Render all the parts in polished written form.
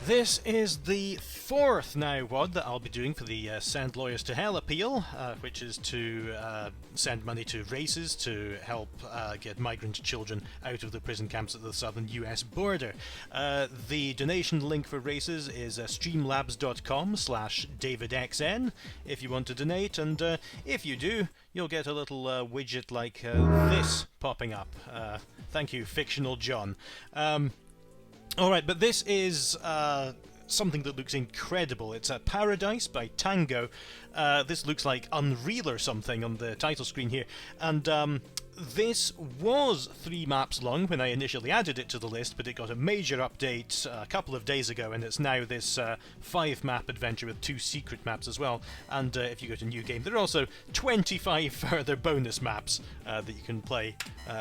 This is the fourth now WOD that I'll be doing for the Send Lawyers to Hell appeal, which is to send money to races to help get migrant children out of the prison camps at the southern US border. The donation link for races is streamlabs.com/DavidXN if you want to donate, and if you do, you'll get a little widget like this popping up. Thank you, Fictional John. Alright, but this is something that looks incredible. It's a Paradise by Tango. This looks like Unreal or something on the title screen here. And this was 3 maps long when I initially added it to the list, but it got a major update a couple of days ago, and it's now this 5-map adventure with 2 secret maps as well. And if you go to New Game, there are also 25 further bonus maps that you can play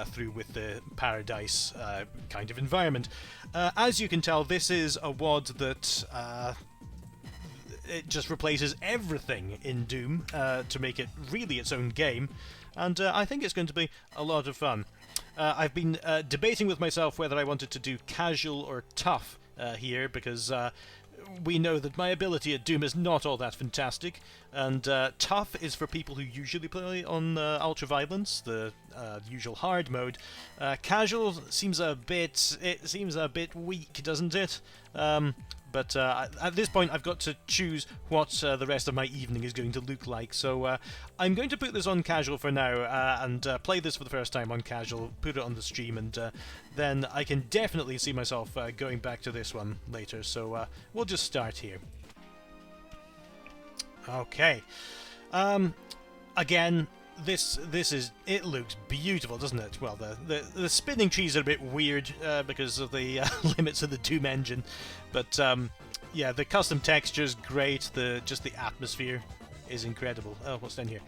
through with the Paradise kind of environment. As you can tell, this is a WOD that it just replaces everything in Doom to make it really its own game, and I think it's going to be a lot of fun. I've been debating with myself whether I wanted to do casual or tough here, because we know that my ability at Doom is not all that fantastic, and tough is for people who usually play on Ultra Violence, the usual hard mode. Casual seems a bit weak, doesn't it? But at this point I've got to choose what the rest of my evening is going to look like, so I'm going to put this on casual for now, and play this for the first time on casual, put it on the stream, and then I can definitely see myself going back to this one later, so we'll just start here. Okay. Again, this is, it looks beautiful, doesn't it? Well, the spinning trees are a bit weird because of the limits of the Doom engine, but yeah, the custom texture's great. Just the atmosphere is incredible. Oh, what's down here?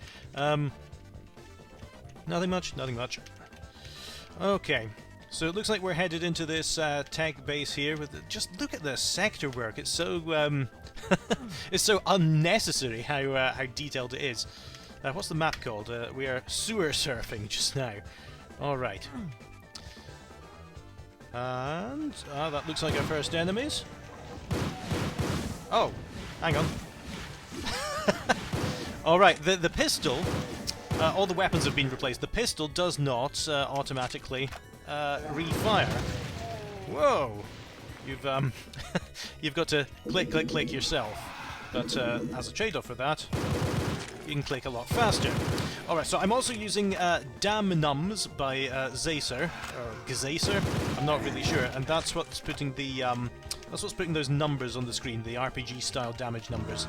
Nothing much. Okay, so it looks like we're headed into this tech base here. Just look at the sector work. It's so it's so unnecessary how detailed it is. What's the map called? We are sewer surfing just now. Alright. And that looks like our first enemies. Oh, hang on. Alright, the pistol, all the weapons have been replaced. The pistol does not automatically refire. Whoa! You've you've got to click yourself. But as a trade-off for that, you can click a lot faster. Alright, so I'm also using Damn Nums by Zacer, or Gzacer, I'm not really sure, and that's what's putting the those numbers on the screen, the RPG-style damage numbers.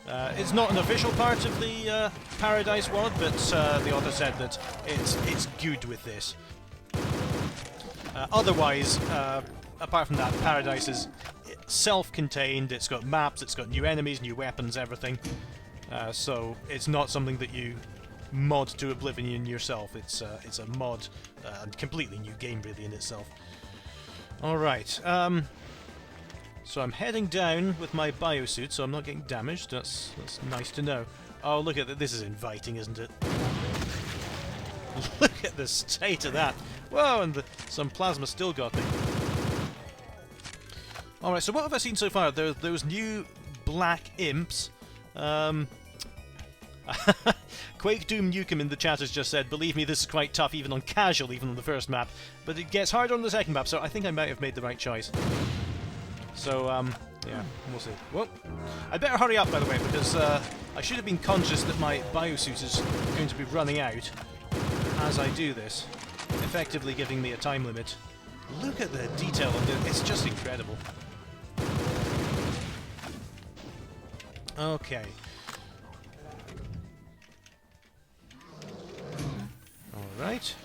It's not an official part of the Paradise WOD, but the author said that it's good with this. Otherwise, apart from that, Paradise is self-contained, it's got maps, it's got new enemies, new weapons, everything. So it's not something that you mod to oblivion yourself. It's a mod, a completely new game really in itself. Alright, so I'm heading down with my biosuit, so I'm not getting damaged. That's nice to know. Oh, look at that. This is inviting, isn't it? Look at the state of that. Whoa, and some plasma still got me. Alright, so what have I seen so far? There are those new black imps. Quake Doom Nukem in the chat has just said, believe me, this is quite tough even on casual, even on the first map, but it gets harder on the second map, so I think I might have made the right choice. So, yeah, we'll see. Whoa. I better hurry up, by the way, because I should have been conscious that my biosuit is going to be running out as I do this, effectively giving me a time limit. Look at the detail on it, it's just incredible. Okay. Alright.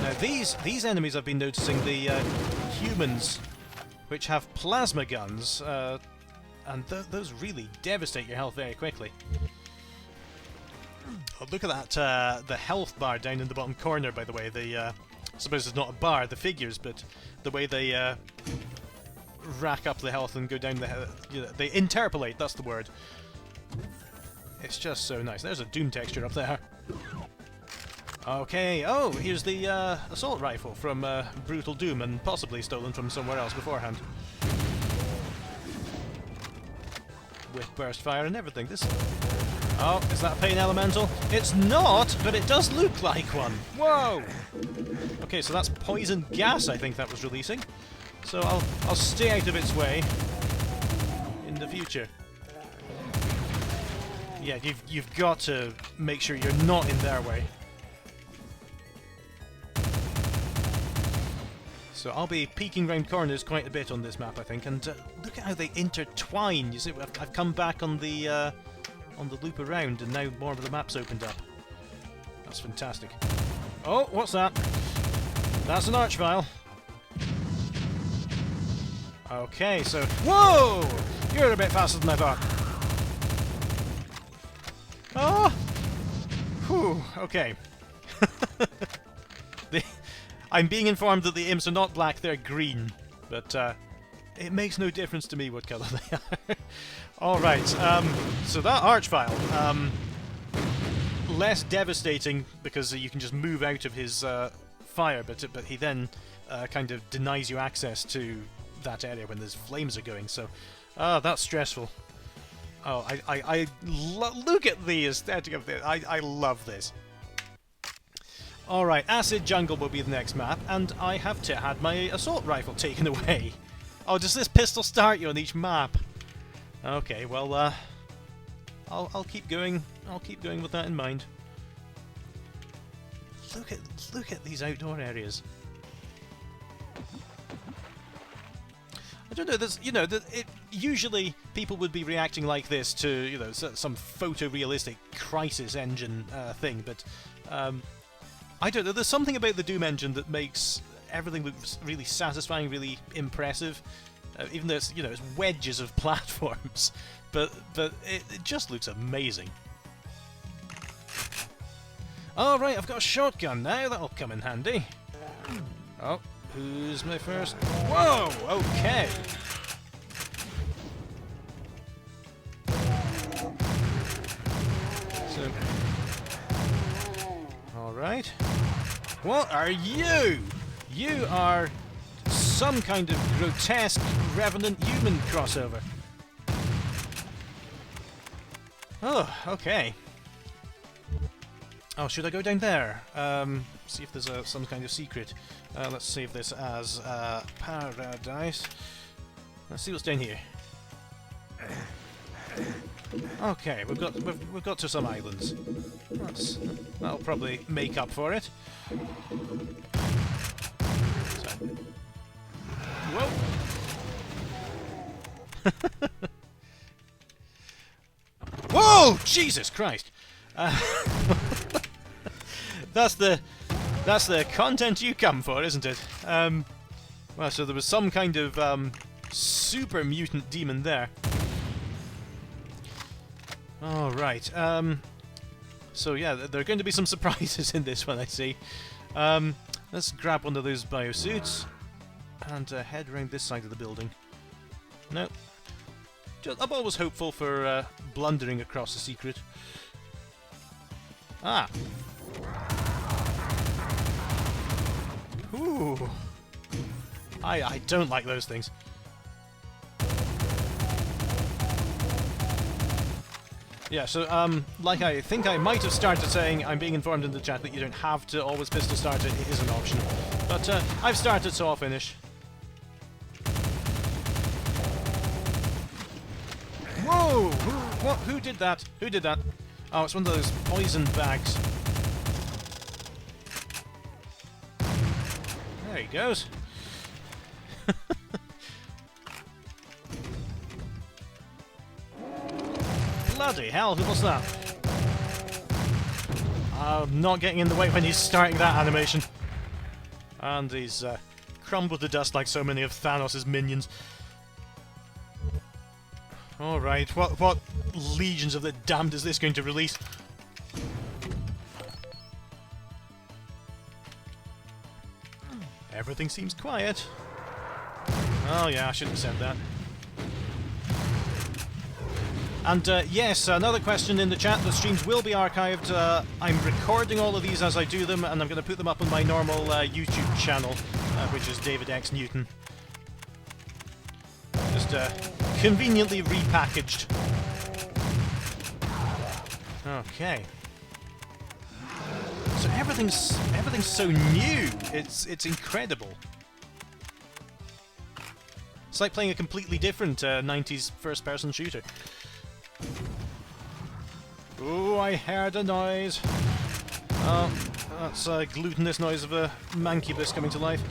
Now these enemies I've been noticing, the humans, which have plasma guns, and those really devastate your health very quickly. Oh, look at that, the health bar down in the bottom corner, by the way. I suppose it's not a bar, the figures, but the way they rack up the health and go down they interpolate, that's the word. It's just so nice. There's a Doom texture up there. Okay, oh, here's the assault rifle from Brutal Doom, and possibly stolen from somewhere else beforehand. with burst fire and everything. This... Oh, is that a pain elemental? It's not, but it does look like one. Whoa! Okay, so that's poison gas I think that was releasing. So I'll stay out of its way in the future. Yeah, you've got to make sure you're not in their way. So I'll be peeking round corners quite a bit on this map, I think, and look at how they intertwine. You see, I've come back on the loop around, and now more of the map's opened up. That's fantastic. Oh, what's that? That's an archvile. Okay, so... Whoa! You're a bit faster than I thought. Oh! Whew, okay. I'm being informed that the imps are not black, they're green. But, it makes no difference to me what colour they are. Alright, so that archvile, less devastating because you can just move out of his fire, but he then kind of denies you access to that area when there's flames are going, so that's stressful. Oh, I look at the aesthetic of this. I love this. Alright, Acid Jungle will be the next map, and I have had my assault rifle taken away. Oh, does this pistol start you on each map? Okay, well, I'll keep going. I'll keep going with that in mind. Look at these outdoor areas. I don't know. There's, you know, usually people would be reacting like this to, you know, some photorealistic Crisis Engine thing, but I don't know. There's something about the Doom engine that makes everything look really satisfying, really impressive. Even though it's, you know, it's wedges of platforms, but it just looks amazing. All right, I've got a shotgun now. That'll come in handy. Oh, who's my first? Whoa! Okay. So, all right. What are you? You are some kind of grotesque revenant human crossover. Oh, okay. Oh, should I go down there? See if there's some kind of secret. Let's save this as paradise. Let's see what's down here. Okay, we've got to some islands. That'll probably make up for it. So. Whoa! Whoa! Jesus Christ! That's the content you come for, isn't it? Well, so there was some kind of super mutant demon there. All right. So yeah, there are going to be some surprises in this one, I see. Let's grab one of those biosuits and head around this side of the building. No. I'm always hopeful for blundering across a secret. Ah. Ooh. I don't like those things. Yeah, so, like I think I might have started saying, I'm being informed in the chat that you don't have to always pistol start it, it is an option. But, I've started, so I'll finish. Whoa! Who did that? Who did that? Oh, it's one of those poison bags. There he goes. Bloody hell, what's that? I'm not getting in the way when he's starting that animation. And he's crumbled to dust like so many of Thanos' minions. Alright, what legions of the damned is this going to release? Everything seems quiet. Oh yeah, I shouldn't have said that. And yes, another question in the chat, the streams will be archived. I'm recording all of these as I do them, and I'm going to put them up on my normal YouTube channel, which is David X Newton. Just just conveniently repackaged. Okay. So everything's so new. It's incredible. It's like playing a completely different 90s first-person shooter. Oh, I heard a noise. Oh, that's a glutinous noise of a mancubus coming to life.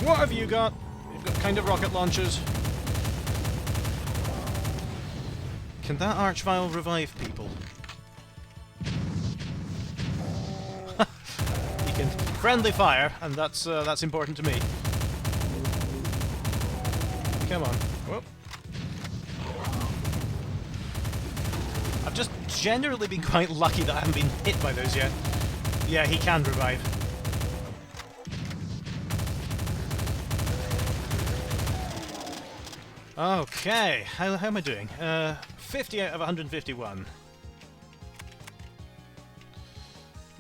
What have you got? You've got kind of rocket launchers. Can that archvile revive people? You can friendly fire, and that's important to me. Come on. Whoop. I've just generally been quite lucky that I haven't been hit by those yet. Yeah, he can revive. Okay, how am I doing? 50 out of 151.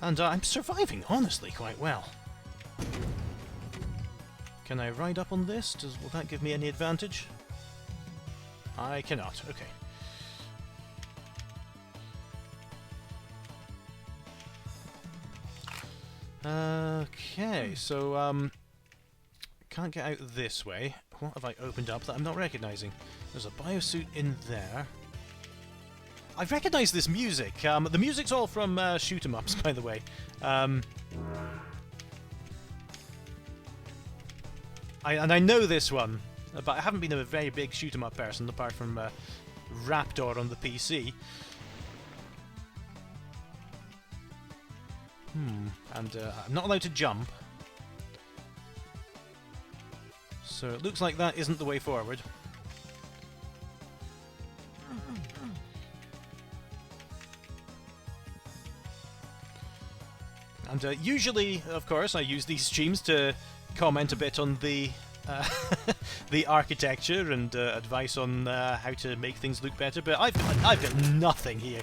And I'm surviving, honestly, quite well. Can I ride up on this? Will that give me any advantage? I cannot, okay. Okay, so, can't get out this way. What have I opened up that I'm not recognising? There's a biosuit in there. I recognise this music. The music's all from shoot 'em ups, by the way. I know this one, but I haven't been a very big shoot 'em up person apart from Raptor on the PC. And I'm not allowed to jump. So it looks like that isn't the way forward. And usually, of course, I use these streams to comment a bit on the the architecture and advice on how to make things look better, but I've got nothing here.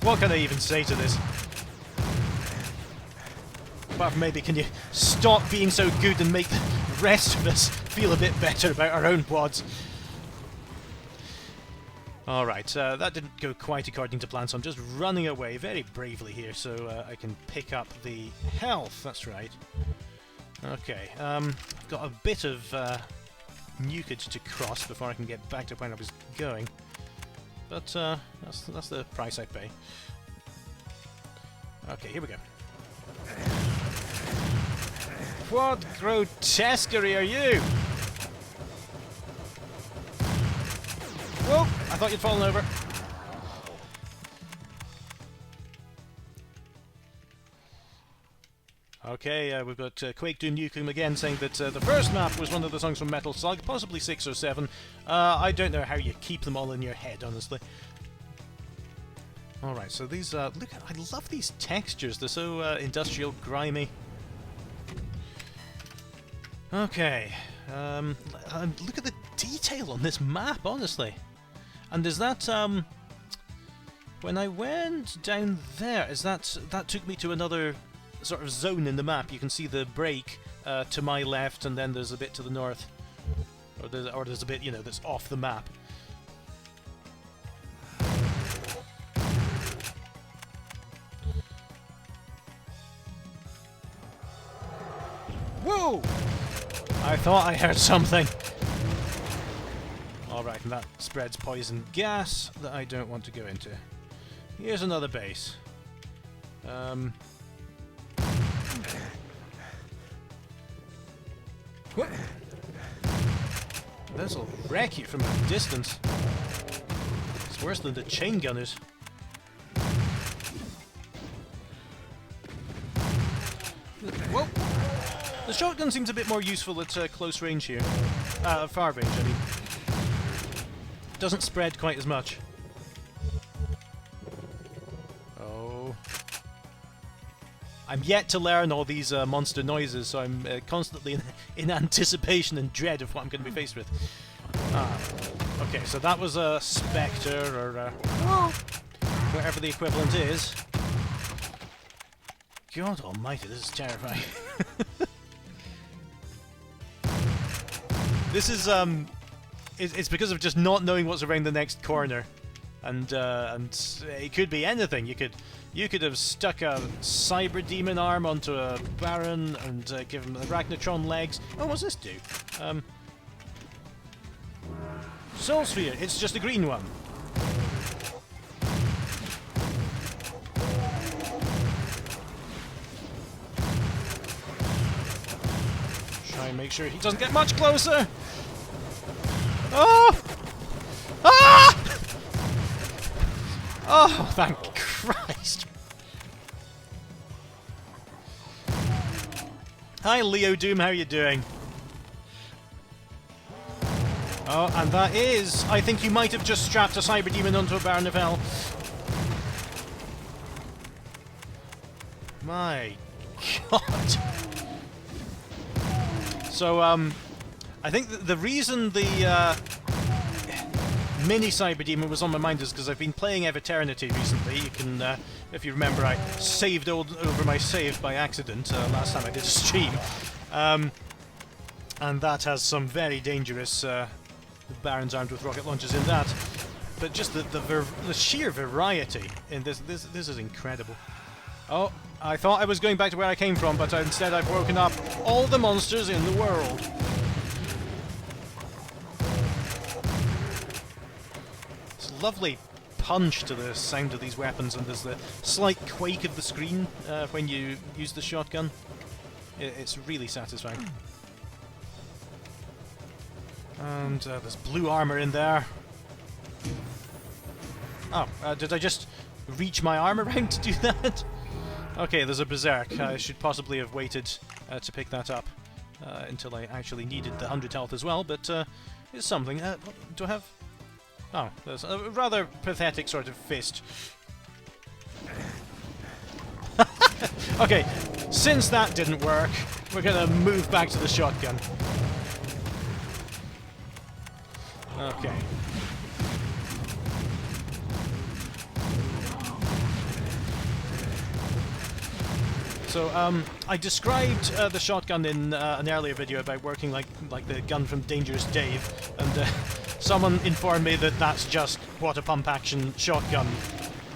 What can I even say to this? Apart from maybe, can you stop being so good and make the rest of us feel a bit better about our own quads? Alright, that didn't go quite according to plan, so I'm just running away very bravely here so I can pick up the health, that's right. Okay, I've got a bit of nukage to cross before I can get back to where I was going. But that's the price I pay. Okay, here we go. What grotesquerie are you? Whoa! I thought you'd fallen over. Okay, we've got Quake Doom Nukem again saying that the first map was one of the songs from Metal Slug, possibly 6 or 7. I don't know how you keep them all in your head, honestly. Alright, so these, look, I love these textures, they're so industrial, grimy. Okay, look at the detail on this map, honestly. And is that, when I went down there, that took me to another sort of zone in the map. You can see the break to my left, and then there's a bit to the north. Or there's a bit, you know, that's off the map. Whoa! I thought I heard something. Alright, and that spreads poison gas that I don't want to go into. Here's another base. What? This'll wreck you from a distance. It's worse than the chain gunners. Whoa! The shotgun seems a bit more useful at close range here. Far range, I mean. Doesn't spread quite as much. Oh. I'm yet to learn all these monster noises, so I'm constantly in anticipation and dread of what I'm going to be faced with. Okay, so that was a Spectre, or whatever the equivalent is. God almighty, this is terrifying. This is it's because of just not knowing what's around the next corner, and it could be anything. You could have stuck a Cyber Demon arm onto a Baron and give him the Arachnotron legs. Oh, what's this do? Soul Sphere. It's just a green one. Try and make sure he doesn't get much closer. Oh! Ah! Oh, thank Christ. Hi, Leo Doom, how are you doing? Oh, and that is... I think you might have just strapped a Cyber Demon onto a Baron of Hell. My God. So, I think the reason the mini Cyber Demon was on my mind is because I've been playing Eternity recently. You can, if you remember, I saved over my save by accident last time I did a stream. And that has some very dangerous Barons armed with rocket launchers in that. But just the sheer variety in this is incredible. Oh, I thought I was going back to where I came from, but instead I've woken up all the monsters in the world. It's a lovely punch to the sound of these weapons, and there's the slight quake of the screen when you use the shotgun. It's really satisfying. And there's blue armor in there. Oh, did I just reach my arm around to do that? Okay, there's a Berserk. I should possibly have waited to pick that up until I actually needed the 100 health as well, but it's something. Do I have... Oh, there's a rather pathetic sort of fist. Okay, since that didn't work, we're gonna move back to the shotgun. Okay. So, I described the shotgun in an earlier video about working like the gun from Dangerous Dave, and someone informed me that that's just what a pump-action shotgun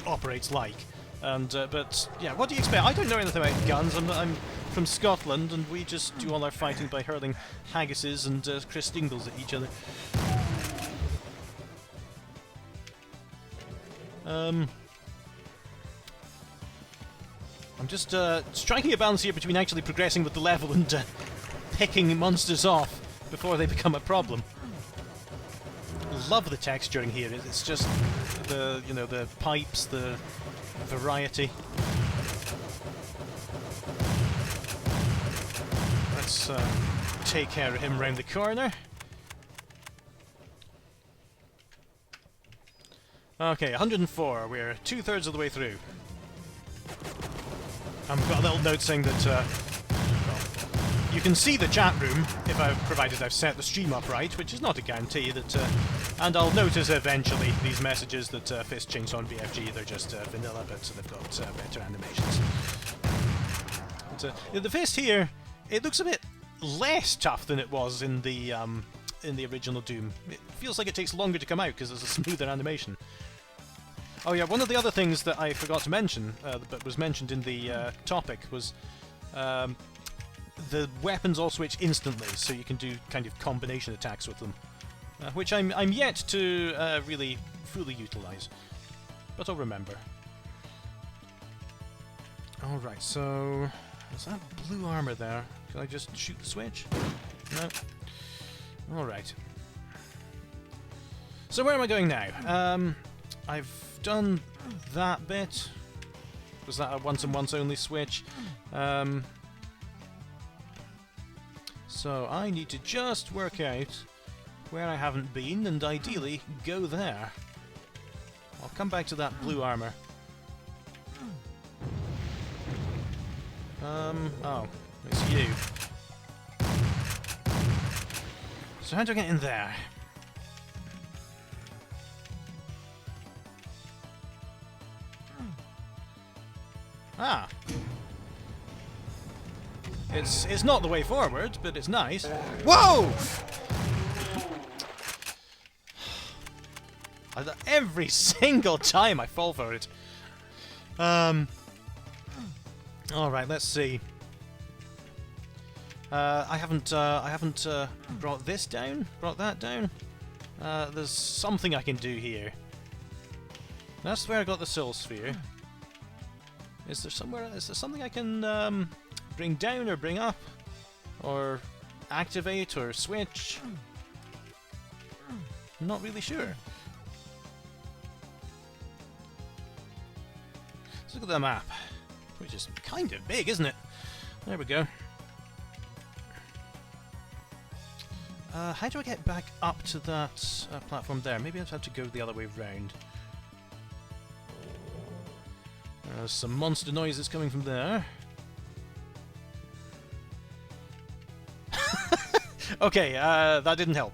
operates like. And but yeah, what do you expect? I don't know anything about guns. I'm from Scotland, and we just do all our fighting by hurling haggises and Chris Dingles at each other. I'm just striking a balance here between actually progressing with the level and picking monsters off before they become a problem. Love the texturing here. It's just the the pipes, the variety. Let's take care of him round the corner. Okay, 104. We're 2/3 of the way through. I've got a little note saying that well, you can see the chat room provided I've set the stream up right, which is not a guarantee. That and I'll notice eventually these messages that Fist Chainsaw and BFG, they're just vanilla, but they've got better animations. But, the Fist here, it looks a bit less tough than it was in the original Doom. It feels like it takes longer to come out because there's a smoother animation. Oh yeah, one of the other things that I forgot to mention, but was mentioned in the topic, was the weapons all switch instantly, so you can do kind of combination attacks with them, which I'm yet to really fully utilise, but I'll remember. All right, so is that blue armour there? Can I just shoot the switch? No. All right. So where am I going now? I've done that bit. Was that a once and once only switch? So I need to just work out where I haven't been and ideally go there. I'll come back to that blue armor. Oh, it's you. So how do I get in there? Ah. It's not the way forward, but it's nice. Whoa! Every single time I fall for it. Alright, let's see. I haven't brought this down, brought that down. There's something I can do here. That's where I got the soul sphere. Is there something I can bring down or bring up? Or activate or switch? I'm not really sure. Let's look at the map, which is kind of big, isn't it? There we go. How do I get back up to that platform there? Maybe I'd have to go the other way round. There's some monster noises coming from there. Okay, that didn't help.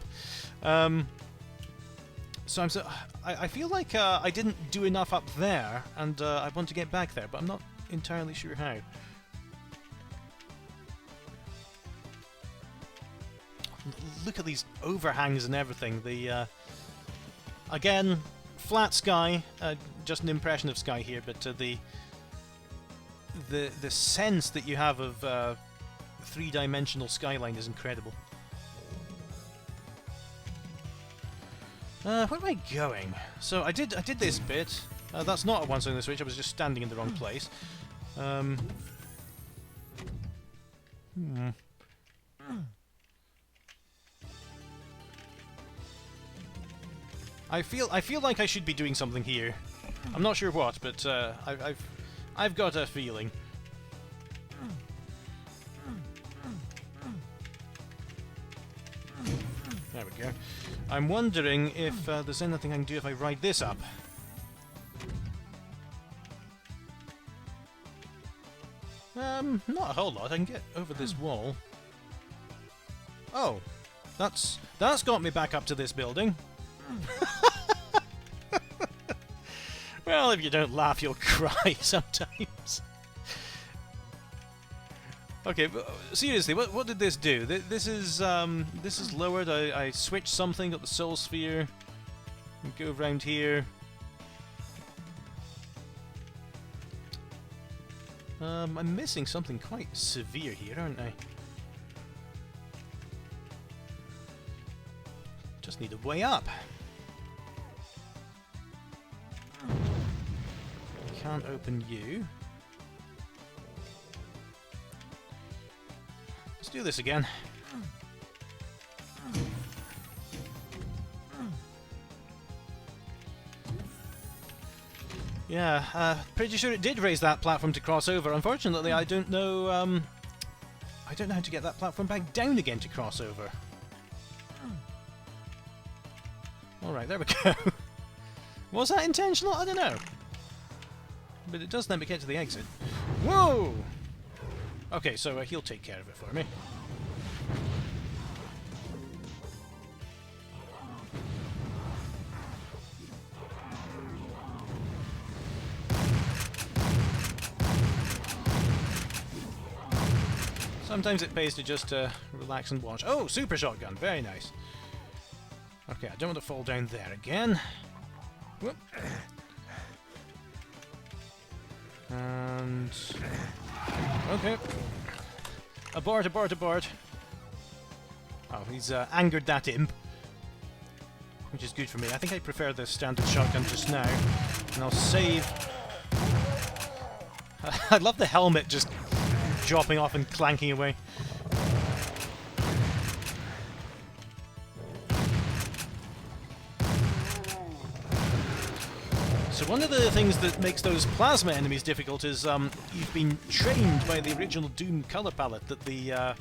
So I feel like I didn't do enough up there, and I want to get back there, but I'm not entirely sure how. Look at these overhangs and everything. The again, flat sky, just an impression of sky here, but the sense that you have of three-dimensional skyline is incredible. Where am I going? So I did this bit. That's not a once on the switch. I was just standing in the wrong place. I feel like I should be doing something here. I'm not sure what, but I've got a feeling. There we go. I'm wondering if there's anything I can do if I ride this up. Not a whole lot. I can get over this wall. Oh, that's got me back up to this building. Well, if you don't laugh, you'll cry sometimes. Okay, but seriously, what did this do? This is lowered. I switched something, got the soul sphere. Go around here. I'm missing something quite severe here, aren't I? Just need a way up. Can't open you. Let's do this again. Yeah, pretty sure it did raise that platform to cross over. Unfortunately, I don't know how to get that platform back down again to cross over. Alright, there we go. Was that intentional? I don't know. But it does let me get to the exit. Whoa! Okay, so he'll take care of it for me. Sometimes it pays to just relax and watch. Oh, super shotgun, very nice. Okay, I don't want to fall down there again. Whoop. And... okay. Abort, abort, abort. Oh, he's angered that imp. Which is good for me. I think I prefer the standard shotgun just now. And I'll save... I love the helmet just dropping off and clanking away. So one of the things that makes those plasma enemies difficult is you've been trained by the original Doom color palette that the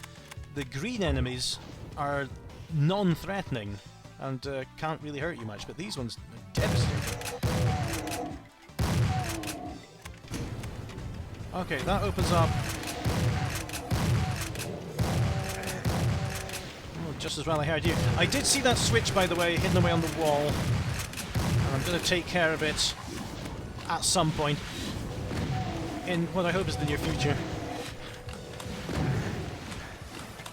green enemies are non-threatening and can't really hurt you much, but these ones are devastating. Okay, that opens up. Oh, just as well I heard you. I did see that switch, by the way, hidden away on the wall. And I'm going to take care of it at some point in what I hope is the near future.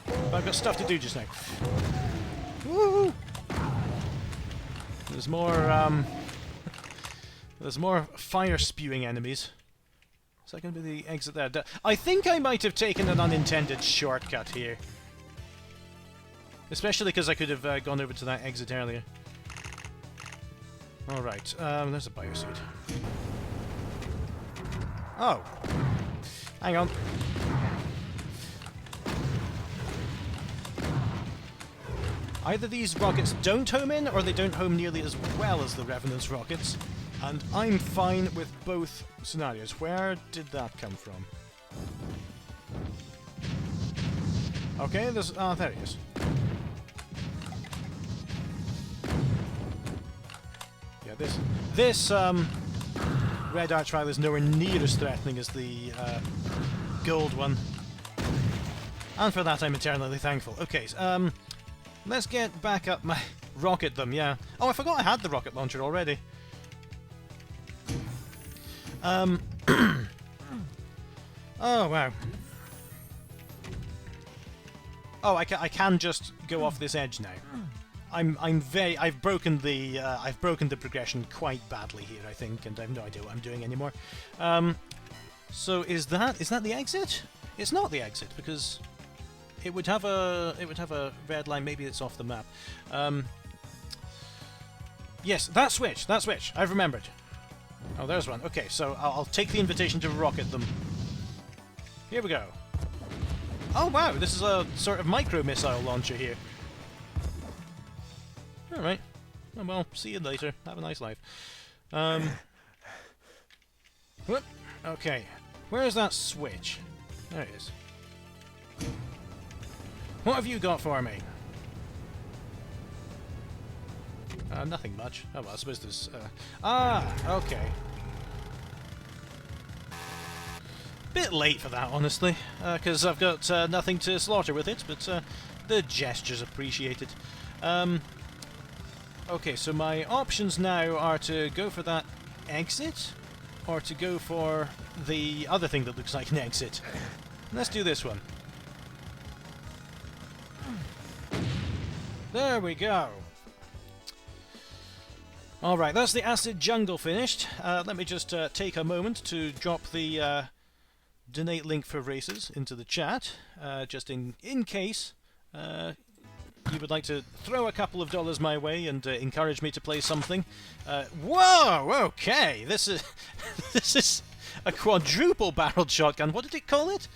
But I've got stuff to do just now. Woo! There's more, there's more fire-spewing enemies. Is that going to be the exit there? I think I might have taken an unintended shortcut here. Especially because I could have gone over to that exit earlier. Alright, there's a biosuit. Oh. Hang on. Either these rockets don't home in, or they don't home nearly as well as the Revenant's rockets. And I'm fine with both scenarios. Where did that come from? Okay, there's... ah, there he is. Yeah, this red archvile is nowhere near as threatening as the gold one. And for that I'm eternally thankful. Okay, let's get back up my... rocket them, yeah. Oh, I forgot I had the rocket launcher already. Oh, wow. Oh, I can just go off this edge now. I've broken the progression quite badly here, I think, and I have no idea what I'm doing anymore. So is that the exit? It's not the exit, because it would have a red line. Maybe it's off the map. Yes, that switch. I've remembered. Oh, there's one. Okay, so I'll take the invitation to rocket them. Here we go. Oh wow, this is a sort of micro-missile launcher here. Alright. Oh, well, see you later. Have a nice life. Whoop. Okay. Where is that switch? There it is. What have you got for me? Nothing much. Oh well, I suppose there's... okay. Bit late for that, honestly, because I've got nothing to slaughter with it, but the gesture's appreciated. Okay, so my options now are to go for that exit, or to go for the other thing that looks like an exit. Let's do this one. There we go. Alright, that's the acid jungle finished. Let me just take a moment to drop the donate link for races into the chat, just in case you would like to throw a couple of dollars my way and encourage me to play something. Whoa! Okay, this is this is a quadruple-barreled shotgun. What did it call it?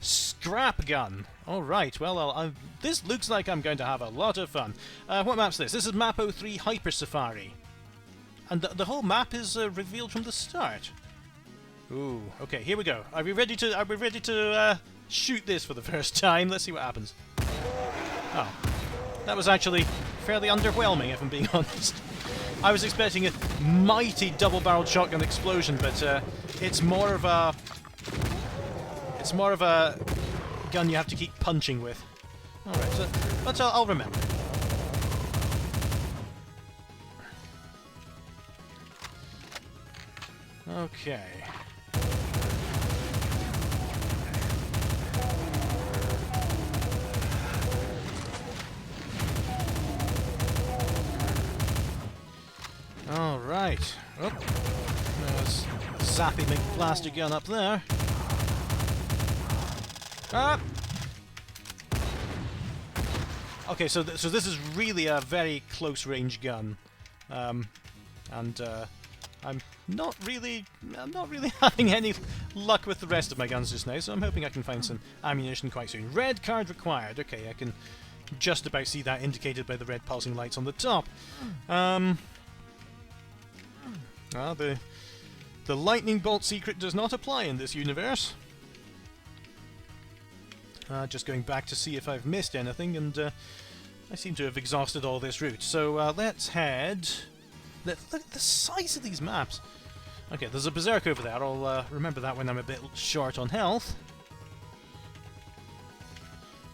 Scrap gun. All right. Well, this looks like I'm going to have a lot of fun. What map's this? This is Map 03 Hyper Safari, and the whole map is revealed from the start. Ooh. Okay. Here we go. Are we ready to shoot this for the first time? Let's see what happens. Oh. That was actually fairly underwhelming, if I'm being honest. I was expecting a mighty double-barreled shotgun explosion, but it's more of a gun you have to keep punching with. All right, so but I'll remember. Okay. Alright. Oh, there's Zappy McBlaster gun up there. Ah! Okay, so this is really a very close range gun. And I'm not really having any luck with the rest of my guns just now, so I'm hoping I can find some ammunition quite soon. Red card required. Okay, I can just about see that indicated by the red pulsing lights on the top. The lightning bolt secret does not apply in this universe. Just going back to see if I've missed anything, and I seem to have exhausted all this route. So let's head... Look at the size of these maps. Okay, there's a berserk over there. I'll remember that when I'm a bit short on health.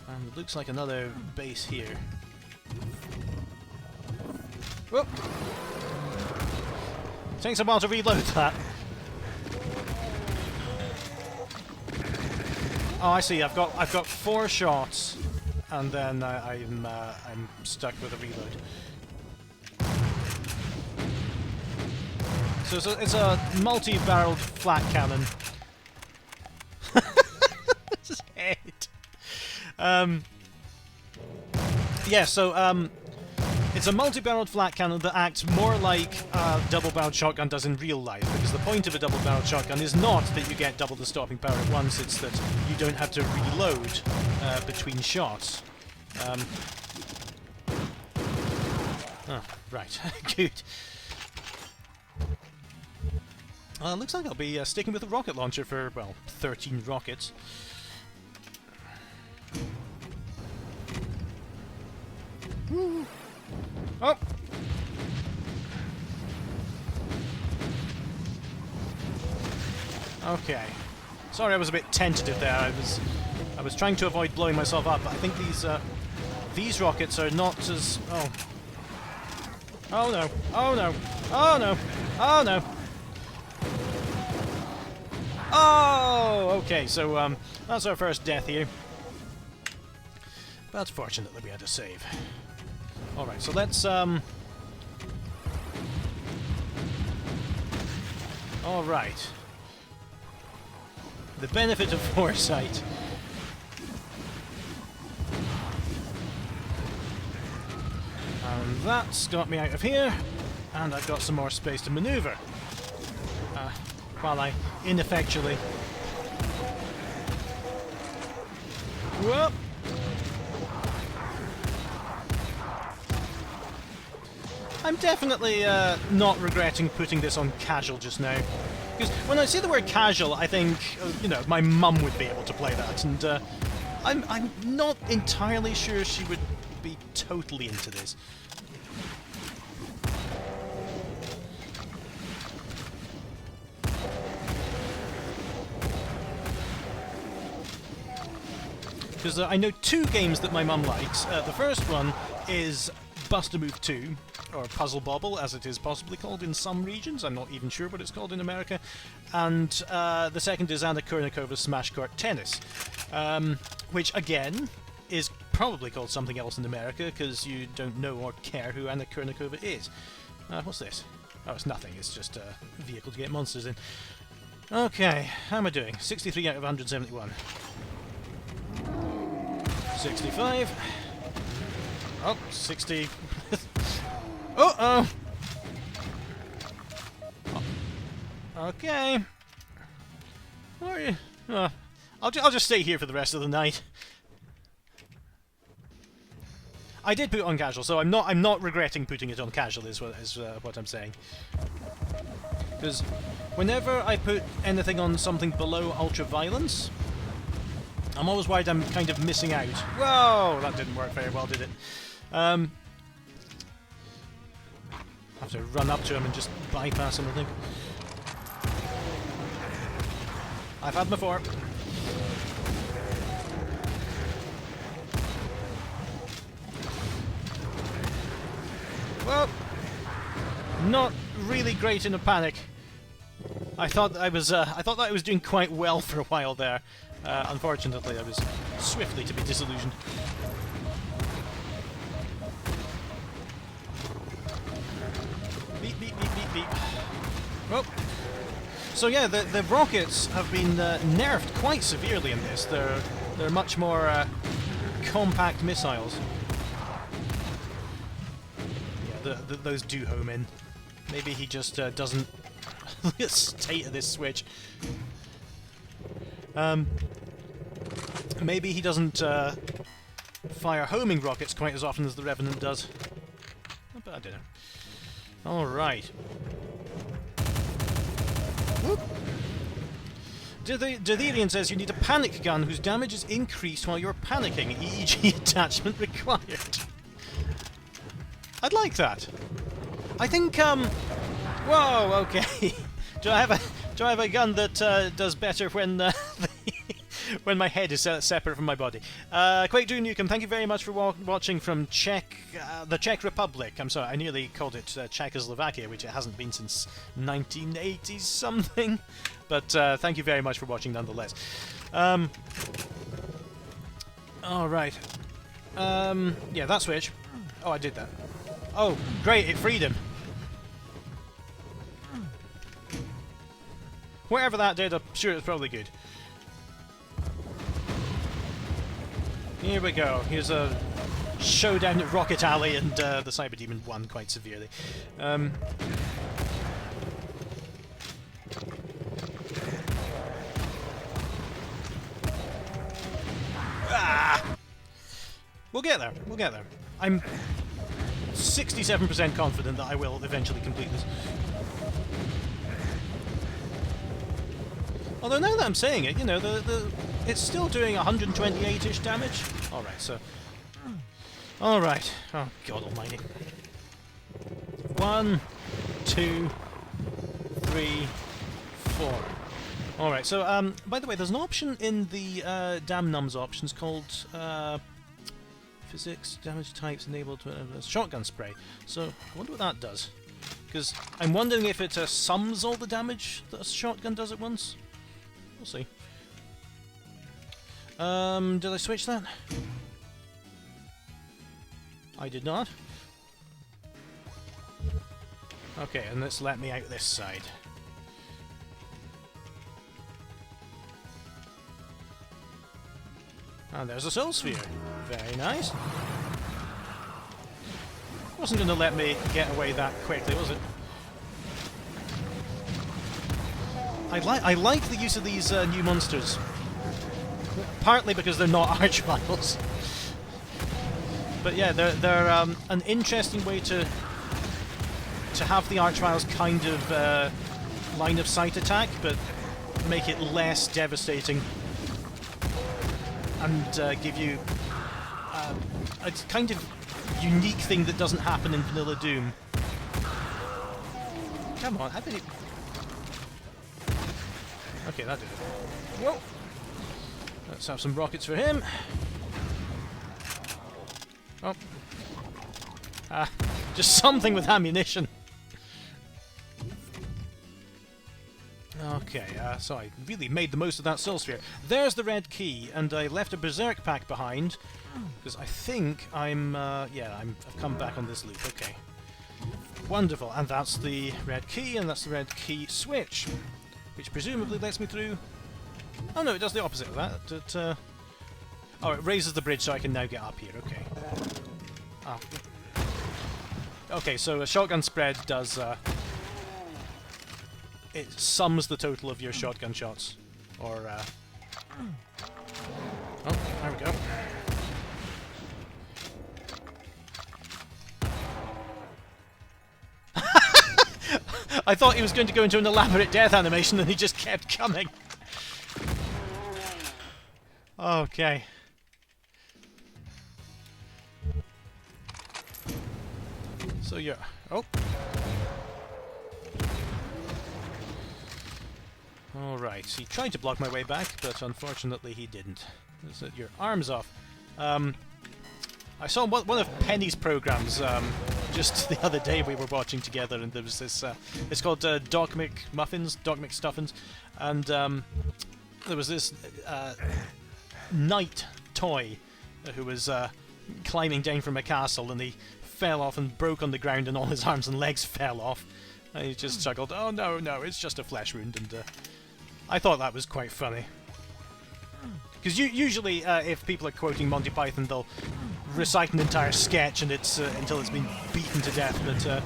And it looks like another base here. Whoop! Takes a while to reload that. Oh, I see. I've got 4 shots, and then I'm stuck with a reload. So it's a multi-barreled flat cannon. His head. Yeah, so it's a multi-barreled flat cannon that acts more like a double-barreled shotgun does in real life, because the point of a double-barreled shotgun is not that you get double the stopping power at once, it's that you don't have to reload between shots. Oh, right. Good. Looks like I'll be sticking with the rocket launcher for, well, 13 rockets. Woo. Oh! Okay. Sorry, I was a bit tentative there. I was trying to avoid blowing myself up, but I think these rockets are not as... Oh. Oh no. Oh no. Oh no. Oh no. Oh! Okay, so that's our first death here. But fortunately we had a save. Alright, so let's Alright. The benefit of foresight. And that's got me out of here, and I've got some more space to maneuver. While I ineffectually... Whoop! I'm definitely not regretting putting this on casual just now. Because when I say the word casual, I think, you know, my mum would be able to play that, and I'm not entirely sure she would be totally into this. Because I know two games that my mum likes. The first one is Bust-A-Move 2, or Puzzle Bobble, as it is possibly called in some regions. I'm not even sure what it's called in America. And the second is Anna Kournikova's Smash Court Tennis, which, again, is probably called something else in America, because you don't know or care who Anna Kournikova is. What's this? Oh, it's nothing. It's just a vehicle to get monsters in. Okay, how am I doing? 63 out of 171. 65. Oh, 60. Uh-oh! Okay. Where are you? I'll just stay here for the rest of the night. I did put it on casual, so I'm not regretting putting it on casual. Is what I'm saying. Because whenever I put anything on something below ultra violence, I'm always worried I'm kind of missing out. Whoa! That didn't work very well, did it? I have to run up to him and just bypass him, I think. I've had before. Well, not really great in a panic. I thought I thought I was doing quite well for a while there. Unfortunately, I was swiftly to be disillusioned. Beep, beep, beep, beep, beep. Well, so yeah, the rockets have been nerfed quite severely in this. They're much more compact missiles. Yeah, those do home in. Maybe he just doesn't state of this switch. Maybe he doesn't fire homing rockets quite as often as the Revenant does. But I don't know. Alright. Whoop. Ditherian says you need a panic gun whose damage is increased while you're panicking, e.g. attachment required. I'd like that. I think, whoa, okay. Do I have a gun that does better when when my head is separate from my body? Quake Doom Nukem, thank you very much for watching from the Czech Republic. I'm sorry, I nearly called it Czechoslovakia, which it hasn't been since 1980 something. But thank you very much for watching nonetheless. All right. Yeah, that switch. Oh, I did that. Oh, great! It freed him. Whatever that did, I'm sure it's probably good. Here we go. Here's a showdown at Rocket Alley, and the Cyber Demon won quite severely. We'll get there. We'll get there. I'm 67% confident that I will eventually complete this. Although now that I'm saying it, you know, it's still doing 128-ish damage. Alright, so... Alright. Oh, God almighty. 1, 2, 3, 4. Alright, so, by the way, there's an option in the Damn Numbs options called, Physics, damage types enabled to shotgun spray. So, I wonder what that does. Because I'm wondering if it sums all the damage that a shotgun does at once. We'll see. Did I switch that? I did not. Okay, and let's let me out this side. And there's a soul sphere. Very nice. Wasn't going to let me get away that quickly, was it? I like the use of these new monsters. Partly because they're not archviles. But yeah, they're an interesting way to have the archviles kind of line of sight attack, but make it less devastating. And give you a kind of unique thing that doesn't happen in Vanilla Doom. Come on, how did it... Okay, that did it. Whoa! Let's have some rockets for him. Oh. Just something with ammunition. Okay, so I really made the most of that soul sphere. There's the red key, and I left a berserk pack behind, because I think I'm, yeah, I've come back on this loop. Okay. Wonderful, and that's the red key, and that's the red key switch, which presumably lets me through... Oh no, it does the opposite of that. It, oh, it raises the bridge so I can now get up here, okay. Oh. Okay, so a shotgun spread does, it sums the total of your shotgun shots. Or, oh, there we go. I thought he was going to go into an elaborate death animation and he just kept coming. Okay. So you're... Oh. Alright, he tried to block my way back, but unfortunately he didn't. Is it your arms off? I saw one of Penny's programs just the other day we were watching together, and there was this, it's called Doc McStuffins, and there was this knight toy who was climbing down from a castle, and he fell off and broke on the ground and all his arms and legs fell off. And he just chuckled, oh no, no, it's just a flesh wound, and I thought that was quite funny. Because usually, if people are quoting Monty Python, they'll recite an entire sketch and it's until it's been beaten to death. But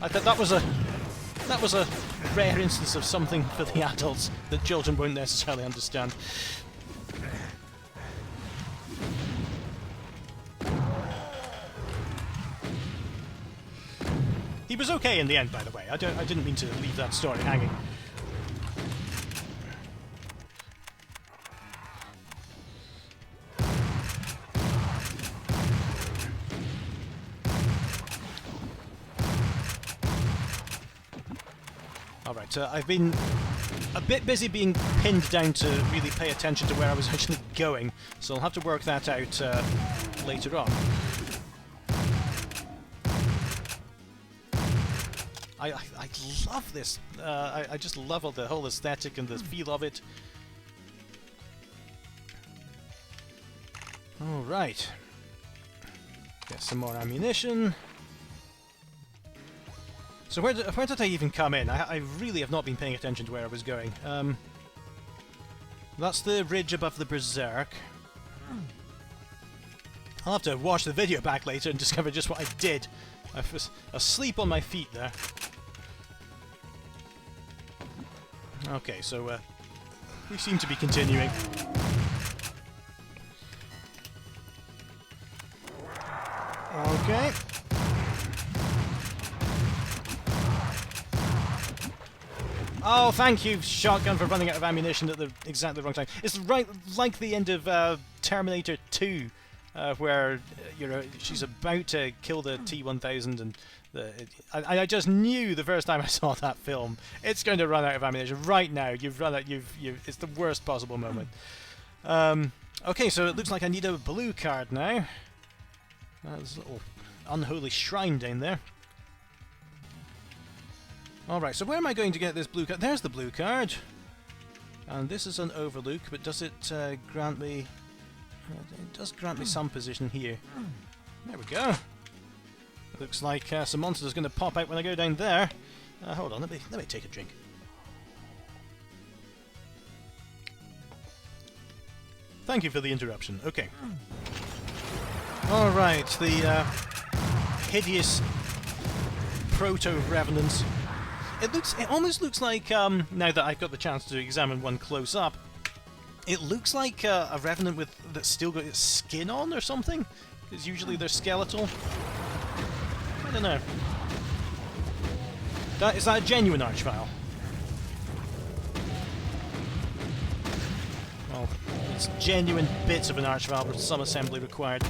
I thought that was a rare instance of something for the adults that children won't necessarily understand. He was okay in the end, by the way. I didn't mean to leave that story hanging. Alright, I've been a bit busy being pinned down to really pay attention to where I was actually going, so I'll have to work that out later on. I love this. I just love all the whole aesthetic and the feel of it. Alright. Get some more ammunition. So where did I even come in? I really have not been paying attention to where I was going. That's the ridge above the Berserk. I'll have to watch the video back later and discover just what I did. I was asleep on my feet there. Okay, so we seem to be continuing. Okay. Oh, thank you, shotgun, for running out of ammunition at the exactly wrong time. It's right like the end of Terminator 2, where she's about to kill the T-1000, and I just knew the first time I saw that film, it's going to run out of ammunition. Right now, you've run out. It's the worst possible moment. Okay, so it looks like I need a blue card now. There's a little unholy shrine down there. Alright, so where am I going to get this blue card? There's the blue card! And this is an overlook, but does it grant me... it does grant me some position here. There we go! Looks like some monster's going to pop out when I go down there. Hold on, let me take a drink. Thank you for the interruption. Okay. Alright, the hideous proto-revenants. It almost looks like, now that I've got the chance to examine one close up, it looks like a revenant that's still got its skin on or something, because usually they're skeletal. I don't know. Is that a genuine archvile? Well, it's genuine bits of an archvile with some assembly required.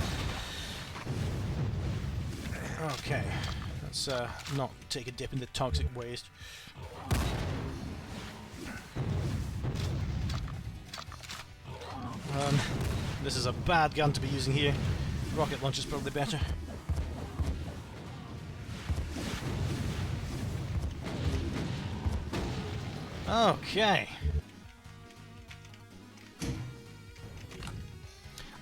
Okay. Let's not take a dip in the toxic waste. This is a bad gun to be using here. Rocket launcher's probably better. Okay.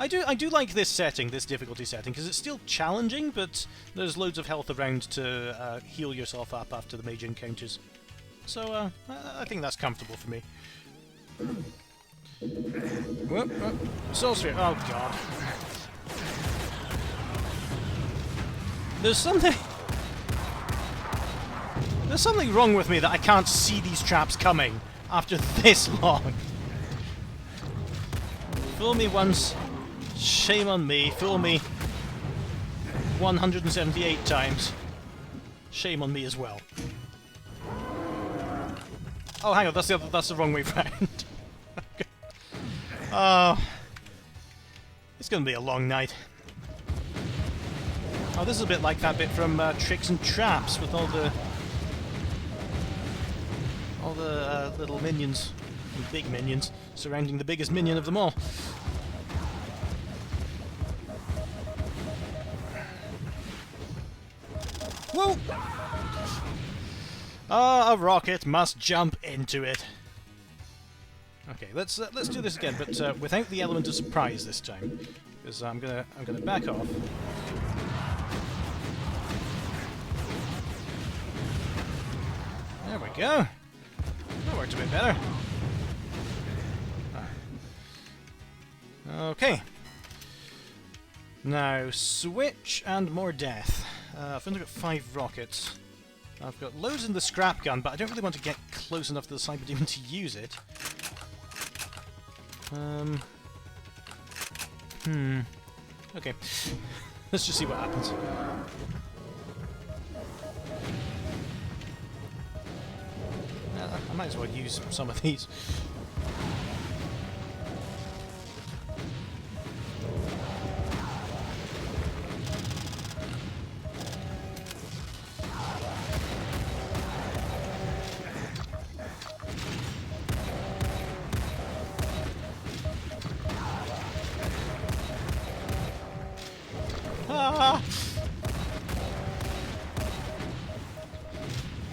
I do like this setting, this difficulty setting, because it's still challenging, but there's loads of health around to heal yourself up after the major encounters. So I think that's comfortable for me. Whoop, whoop. Soul Sphere. Oh god. There's something wrong with me that I can't see these traps coming after this long. Fool me once. Shame on me. Fool me 178 times. Shame on me as well. Oh, hang on, that's the wrong way round. Oh, it's going to be a long night. Oh, this is a bit like that bit from Tricks and Traps with all the little minions, and big minions, surrounding the biggest minion of them all. Whoa! Ah, a rocket must jump into it. Okay, let's do this again, but without the element of surprise this time, because I'm gonna back off. There we go. That worked a bit better. Okay. Now switch and more death. I've only got 5 rockets. I've got loads in the scrap gun, but I don't really want to get close enough to the cyber demon to use it. Okay. Let's just see what happens. I might as well use some of these.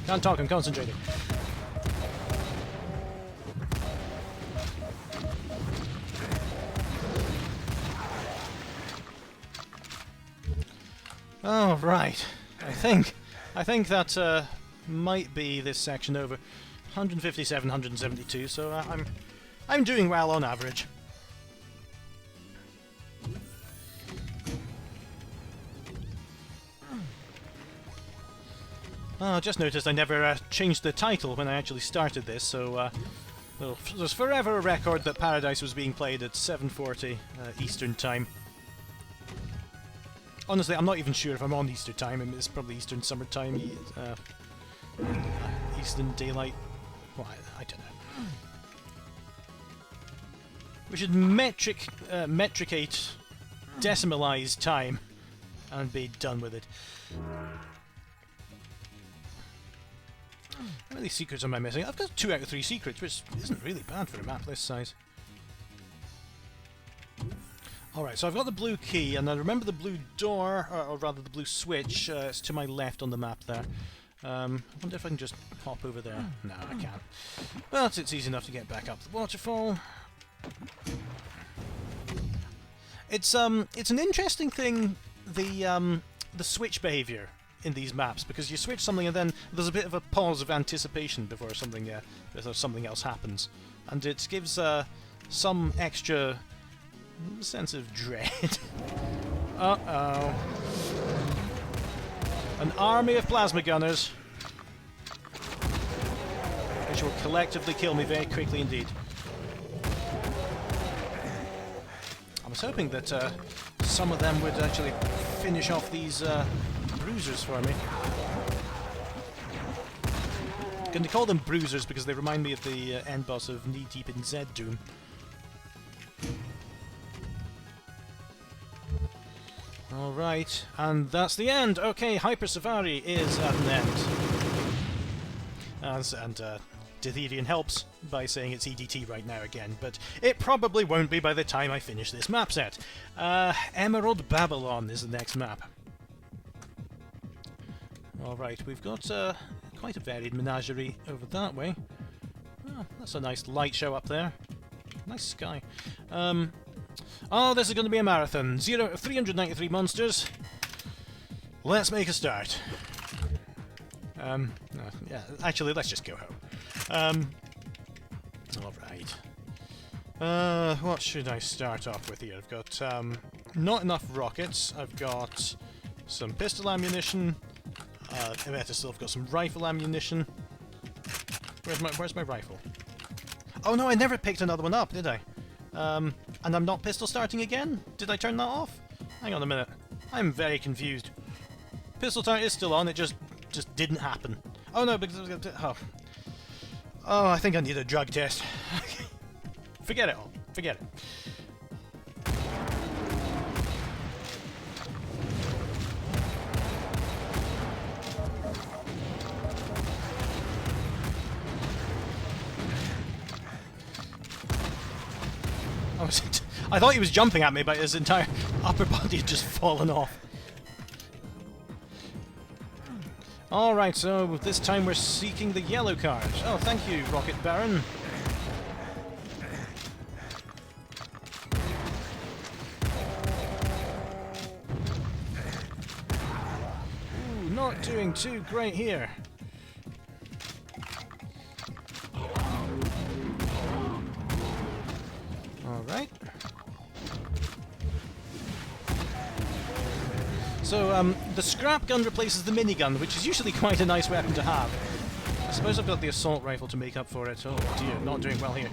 Can't talk, I'm concentrating. Oh, right. I think that might be this section over. 157, 172, so I'm doing well on average. Oh, I just noticed I never changed the title when I actually started this, so well, there's forever a record that Paradise was being played at 7:40 Eastern Time. Honestly, I'm not even sure if I'm on Easter Time. I mean, it's probably Eastern Summer Time, Eastern Daylight. Well, I don't know. We should metricate, decimalize time, and be done with it. How many secrets am I missing? I've got 2 out of 3 secrets, which isn't really bad for a map this size. Alright, so I've got the blue key, and I remember the blue door, or rather the blue switch, it's to my left on the map there. I wonder if I can just hop over there. No, I can't. But it's easy enough to get back up the waterfall. It's an interesting thing, the switch behaviour in these maps, because you switch something and then there's a bit of a pause of anticipation before something else happens, and it gives some extra sense of dread. Uh-oh. An army of plasma gunners, which will collectively kill me very quickly indeed. I was hoping that some of them would actually finish off these bruisers for me. I'm going to call them bruisers because they remind me of the end boss of Knee Deep in Z Doom. Alright, and that's the end! Okay, Hyper Safari is at an end. And Ditherian helps by saying it's EDT right now again, but it probably won't be by the time I finish this map set. Emerald Babylon is the next map. Alright, we've got quite a varied menagerie over that way. Oh, that's a nice light show up there. Nice sky. Oh, this is going to be a marathon. 393 monsters. Let's make a start. Yeah, actually, let's just go home. Alright. What should I start off with here? I've got not enough rockets. I've got some pistol ammunition. I better still have got some rifle ammunition. Where's my rifle? Oh no, I never picked another one up, did I? And I'm not pistol starting again? Did I turn that off? Hang on a minute. I'm very confused. Pistol start is still on, it just didn't happen. Oh no, because oh, I think I need a drug test. Forget it all. Forget it. I thought he was jumping at me, but his entire upper body had just fallen off. Alright, so this time we're seeking the yellow card. Oh, thank you, Rocket Baron. Ooh, not doing too great here. Alright. So, the scrap gun replaces the minigun, which is usually quite a nice weapon to have. I suppose I've got the assault rifle to make up for it. Oh dear, not doing well here.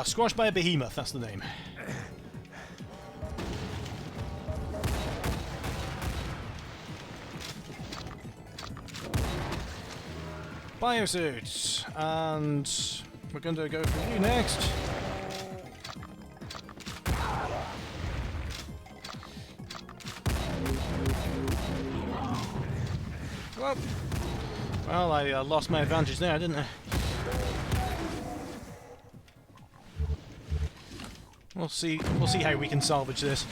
Squashed by a behemoth, that's the name. Biosuits, and we're going to go for you next. Whoop. Well, I lost my advantage there, didn't I? We'll see how we can salvage this.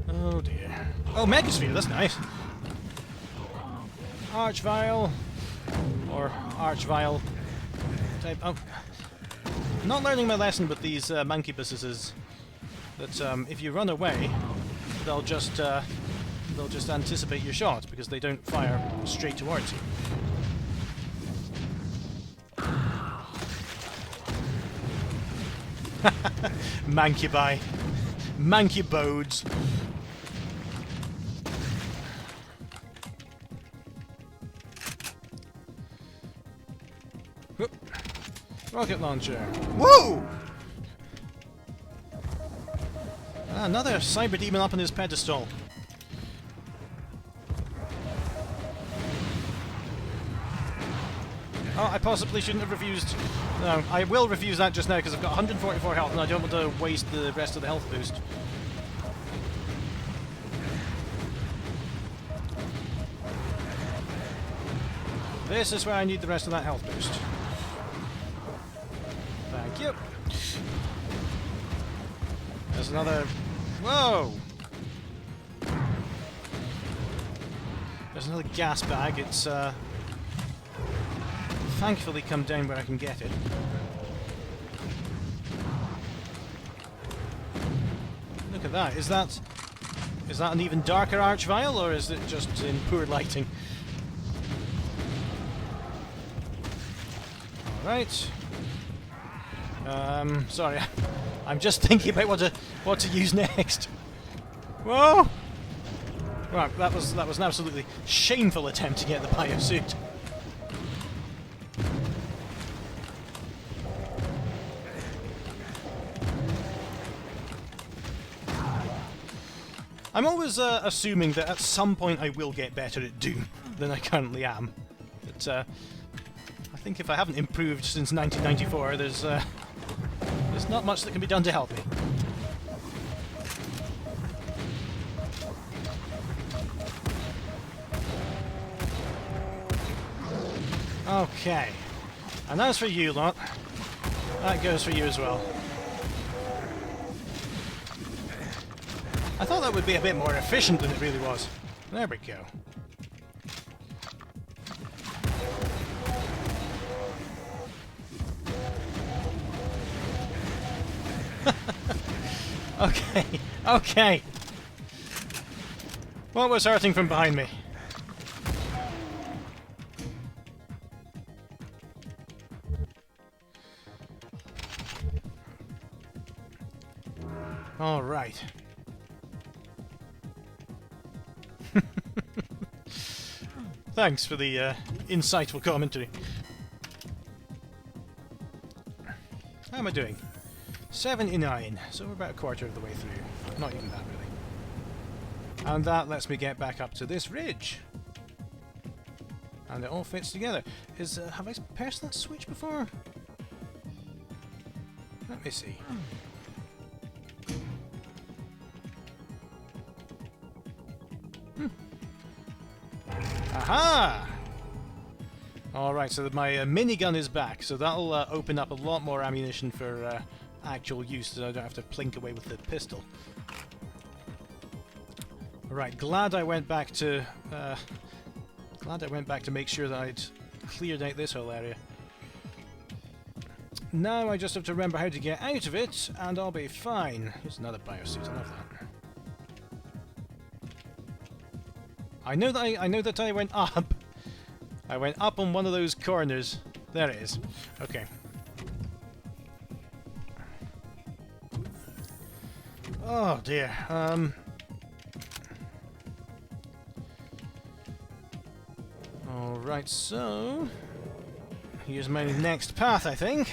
Oh dear. Oh, Megasphere, that's nice. Archvile, or Archvile type. Oh, not learning my lesson with these mancubuses that if you run away, they'll just anticipate your shot because they don't fire straight towards you. Mancubi. Mancubodes. Whoop. Rocket launcher. Whoa! Another cyber demon up on his pedestal. Oh, I possibly shouldn't have refused. No, I will refuse that just now because I've got 144 health and I don't want to waste the rest of the health boost. This is where I need the rest of that health boost. Thank you. There's another... Whoa! There's another gas bag. It's thankfully come down where I can get it. Look at that. Is that an even darker arch vial, or is it just in poor lighting? Alright. Sorry. I'm just thinking about what to use next. Whoa! Right, that was an absolutely shameful attempt to get the biosuit. I'm always assuming that at some point I will get better at Doom than I currently am. But I think if I haven't improved since 1994, there's not much that can be done to help me. Okay. And as for you lot, that goes for you as well. I thought that would be a bit more efficient than it really was. There we go. Okay, okay. What was hurting from behind me? All right. Thanks for the insightful commentary. How am I doing? 79, so we're about a quarter of the way through. Not even that, really. And that lets me get back up to this ridge. And it all fits together. Have I pressed that switch before? Let me see. Aha! Alright, so my minigun is back, so that'll open up a lot more ammunition for actual use, so I don't have to plink away with the pistol. Right, glad I went back to make sure that I'd cleared out this whole area. Now I just have to remember how to get out of it, and I'll be fine. Here's another biosuit, I love that. I know that I went up. I went up on one of those corners. There it is. Okay. Oh dear. Alright, so here's my next path, I think.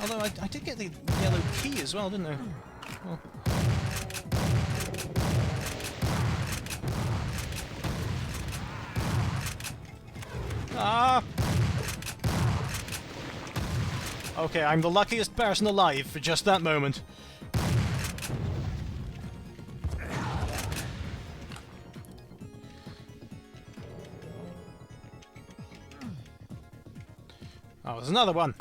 Although I did get the yellow key as well, didn't I? Well. Ah! Okay, I'm the luckiest person alive for just that moment. Oh, there's another one.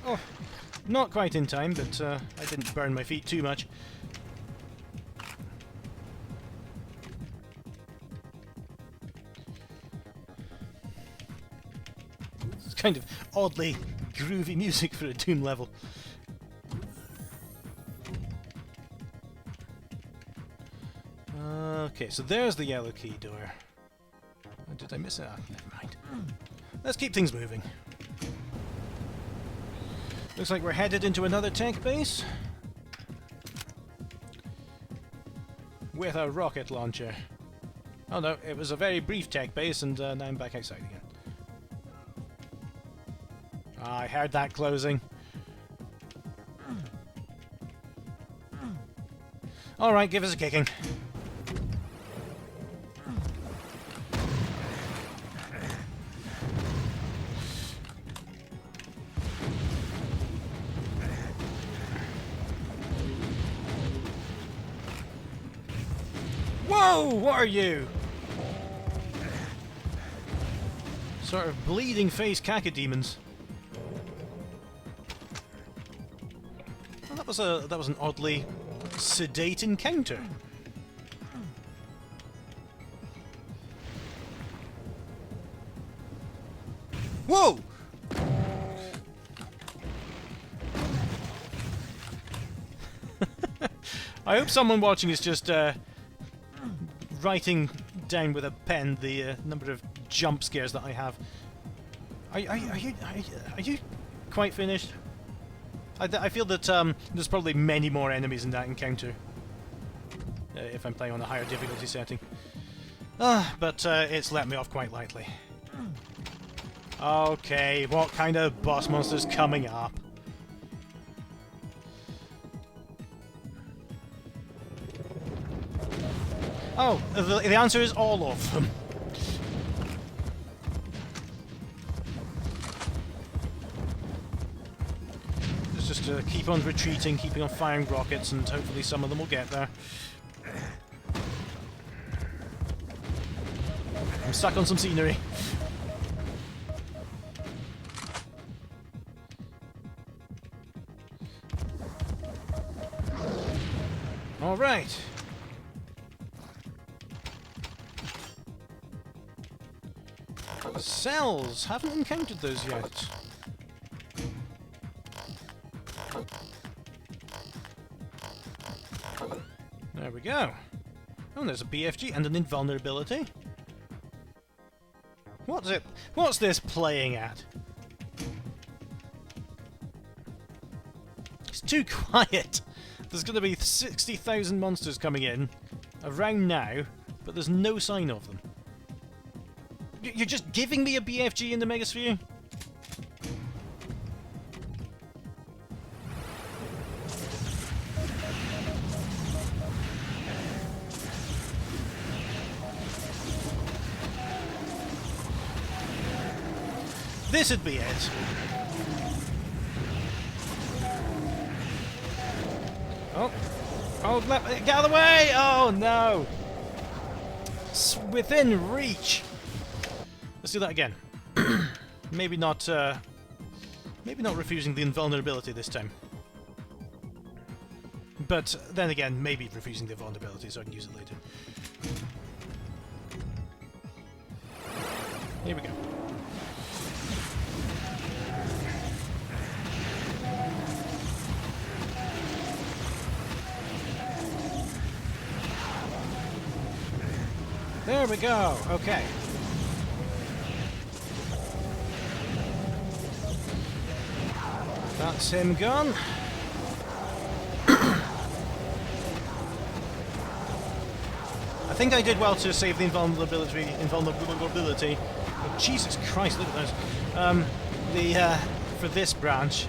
Oh, not quite in time, but I didn't burn my feet too much. kind of oddly groovy music for a Doom level. Okay, so there's the yellow key door. Oh, did I miss it? Ah, never mind. Let's keep things moving. Looks like we're headed into another tech base. With a rocket launcher. Oh no, it was a very brief tech base, and now I'm back outside again. Ah, I heard that closing. Alright, give us a kicking. Whoa! What are you? Sort of bleeding face cacodemons. Well, that was an oddly sedate encounter. Whoa! I hope someone watching is just writing down with a pen the number of jump scares that I have. Are you quite finished? I feel that there's probably many more enemies in that encounter if I'm playing on a higher difficulty setting. But it's let me off quite lightly. Okay, what kind of boss monster's coming up? Oh, the answer is all of them. Let's just keep on retreating, keeping on firing rockets, and hopefully some of them will get there. I'm stuck on some scenery. All right. Cells! Haven't encountered those yet. There we go. Oh, and there's a BFG and an invulnerability. What's it? What's this playing at? It's too quiet. There's going to be 60,000 monsters coming in around now, but there's no sign of them. You're just giving me a BFG in the Megasphere? This'd be it. Oh. Oh, get out of the way! Oh, no! It's within reach! Let's do that again. Maybe not refusing the invulnerability this time. But then again, maybe refusing the invulnerability so I can use it later. Here we go. There we go. Okay. That's him gone. I think I did well to save the invulnerability. Oh, Jesus Christ! Look at those. For this branch,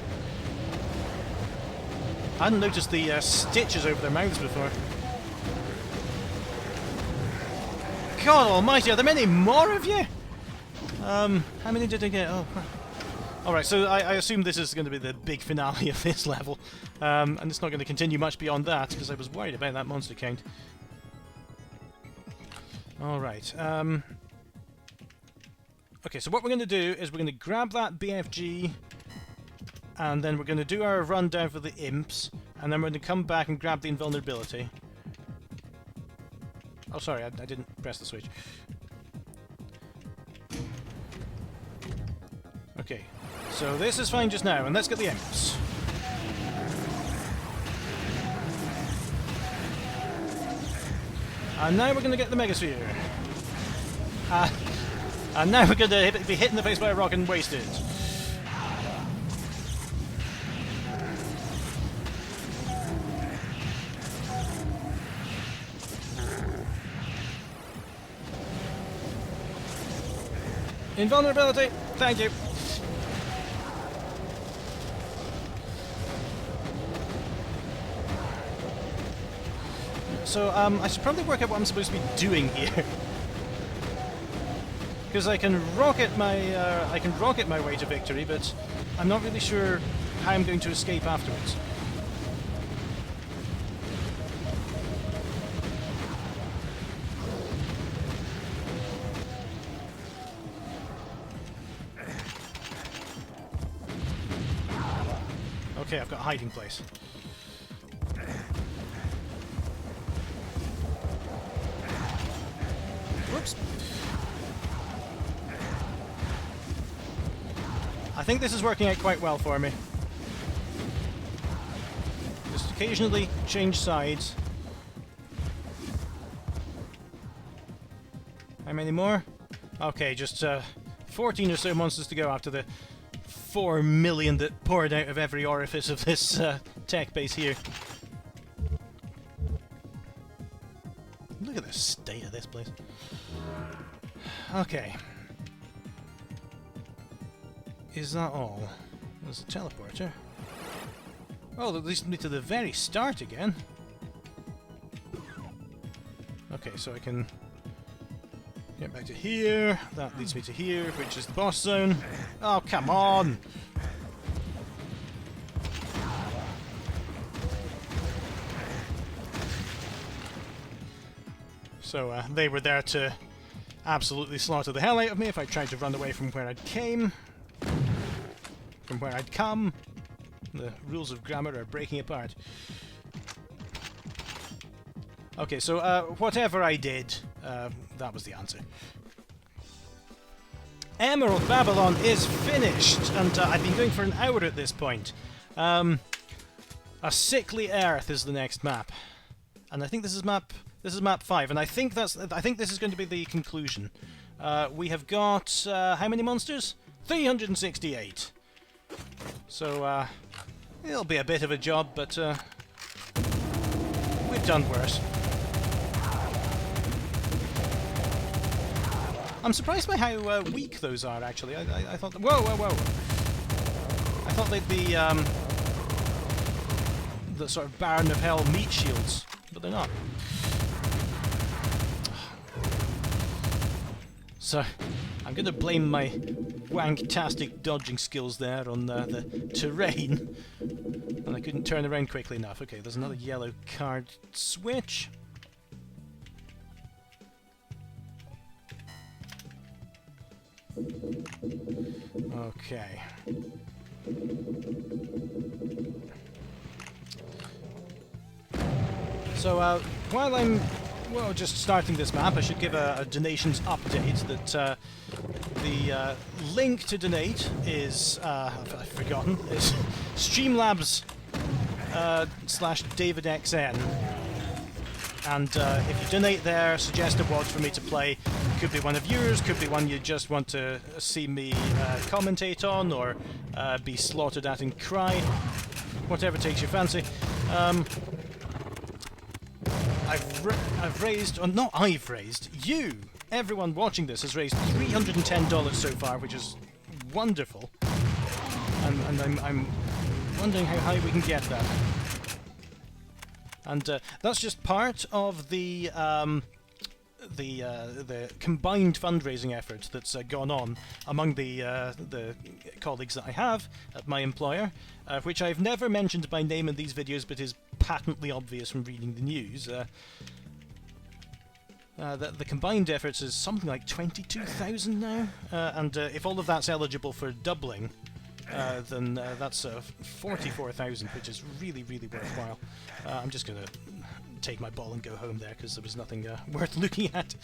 I hadn't noticed the stitches over their mouths before. God Almighty! Are there many more of you? How many did I get? Oh. Alright, so I assume this is going to be the big finale of this level, and it's not going to continue much beyond that, because I was worried about that monster count. Alright, okay, so what we're going to do is we're going to grab that BFG, and then we're going to do our rundown for the imps, and then we're going to come back and grab the invulnerability. Oh, sorry, I didn't press the switch. Okay, so this is fine just now, and let's get the emeralds. And now we're going to get the Megasphere. And now we're going to be hit in the face by a rock and wasted. Invulnerability! Thank you! So, I should probably work out what I'm supposed to be doing here. Because I can rocket my way to victory, but I'm not really sure how I'm going to escape afterwards. Okay, I've got a hiding place. Whoops. I think this is working out quite well for me. Just occasionally change sides. How many more? Okay, just 14 or so monsters to go after the 4 million that poured out of every orifice of this tech base here. Look at the state of this place. Okay. Is that all? There's a teleporter. Oh, that leads me to the very start again. Okay, so I can get back to here. That leads me to here, which is the boss zone. Oh, come on! So, they were there to absolutely slaughter the hell out of me if I tried to run away from where I'd came. From where I'd come. The rules of grammar are breaking apart. Okay, so whatever I did, that was the answer. Emerald Babylon is finished, and I've been going for an hour at this point. A Sickly Earth is the next map, and I think this is map 5, and I think this is going to be the conclusion. We have got how many monsters? 368. So it'll be a bit of a job, but we've done worse. I'm surprised by how weak those are, actually. I thought... Whoa, whoa, whoa! I thought they'd be the sort of Baron of Hell meat shields, but they're not. So, I'm going to blame my wanktastic dodging skills there on the terrain. And I couldn't turn around quickly enough. Okay, there's another yellow card switch. Okay. So, while I'm just starting this map, I should give a donations update that the link to donate is, I've forgotten, it's Streamlabs /DavidXN. And if you donate there, suggest a WOD for me to play. Could be one of yours, could be one you just want to see me commentate on, or be slaughtered at and cry. Whatever takes your fancy. I've raised, or not I've raised, you, everyone watching this has raised $310 so far, which is wonderful. And I'm wondering how high we can get that. And that's just part of the combined fundraising effort that's gone on among the colleagues that I have at my employer, which I've never mentioned by name in these videos, but is patently obvious from reading the news. The combined efforts is something like 22,000 now, and if all of that's eligible for doubling, then that's 44,000, which is really, really worthwhile. I'm just going to take my ball and go home there, because there was nothing worth looking at.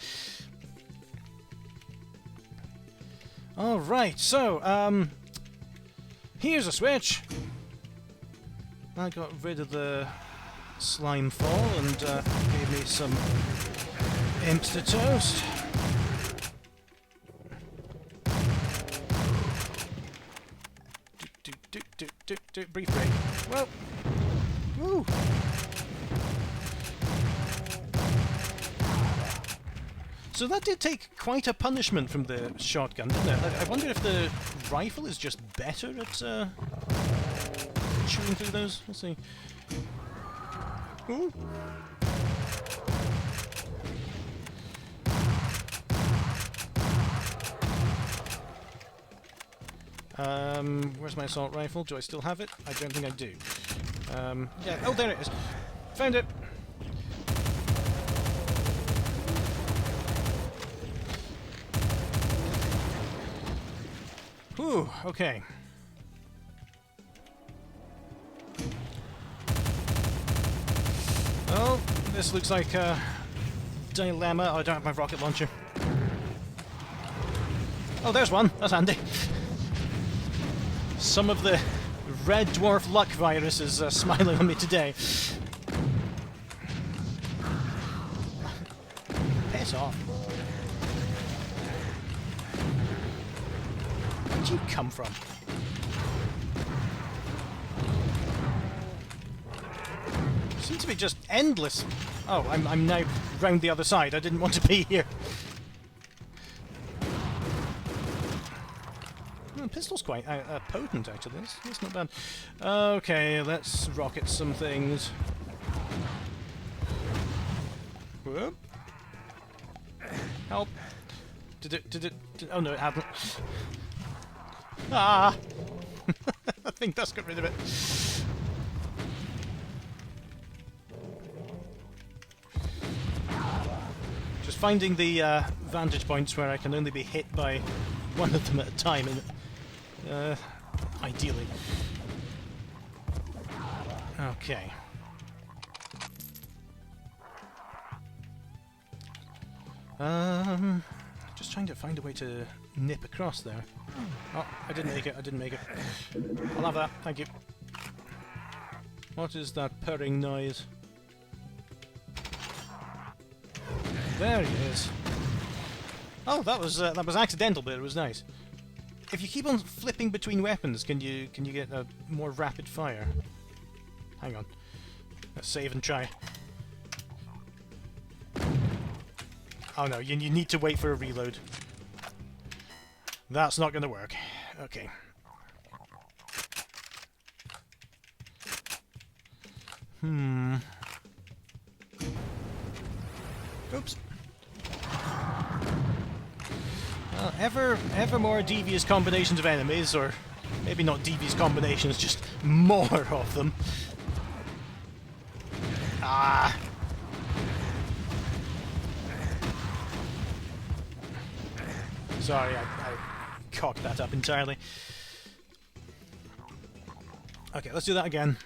Alright, so, Here's a switch! I got rid of the slime fall and gave me some imps to toast. Brief break. Well, woo! So that did take quite a punishment from the shotgun, didn't it? I wonder if the rifle is just better at shooting through those. We'll see. Ooh. Where's my assault rifle? Do I still have it? I don't think I do. Yeah. Oh, there it is. Found it. Whew, okay. Oh, this looks like a dilemma. Oh, I don't have my rocket launcher. Oh, there's one. That's handy. Some of the red dwarf luck virus is smiling on me today. Piss off. Where'd you come from? Seems to be just endless. Oh, I'm now round the other side. I didn't want to be here. The pistol's quite potent, actually. That's not bad. Okay, let's rocket some things. Whoop. Help. Did it... oh no, it hadn't. Ah! I think that's got rid of it. Just finding the vantage points where I can only be hit by one of them at a time, and ideally. Okay. Just trying to find a way to nip across there. Oh, I didn't make it, I didn't make it. I'll have that, thank you. What is that purring noise? There he is. Oh, that was accidental, but it was nice. If you keep on flipping between weapons, can you get a more rapid fire? Hang on. Let's save and try. Oh no, you need to wait for a reload. That's not going to work. Okay. Oops. Well, ever more devious combinations of enemies, or maybe not devious combinations, just more of them. Ah. Sorry, I cocked that up entirely. Okay, let's do that again.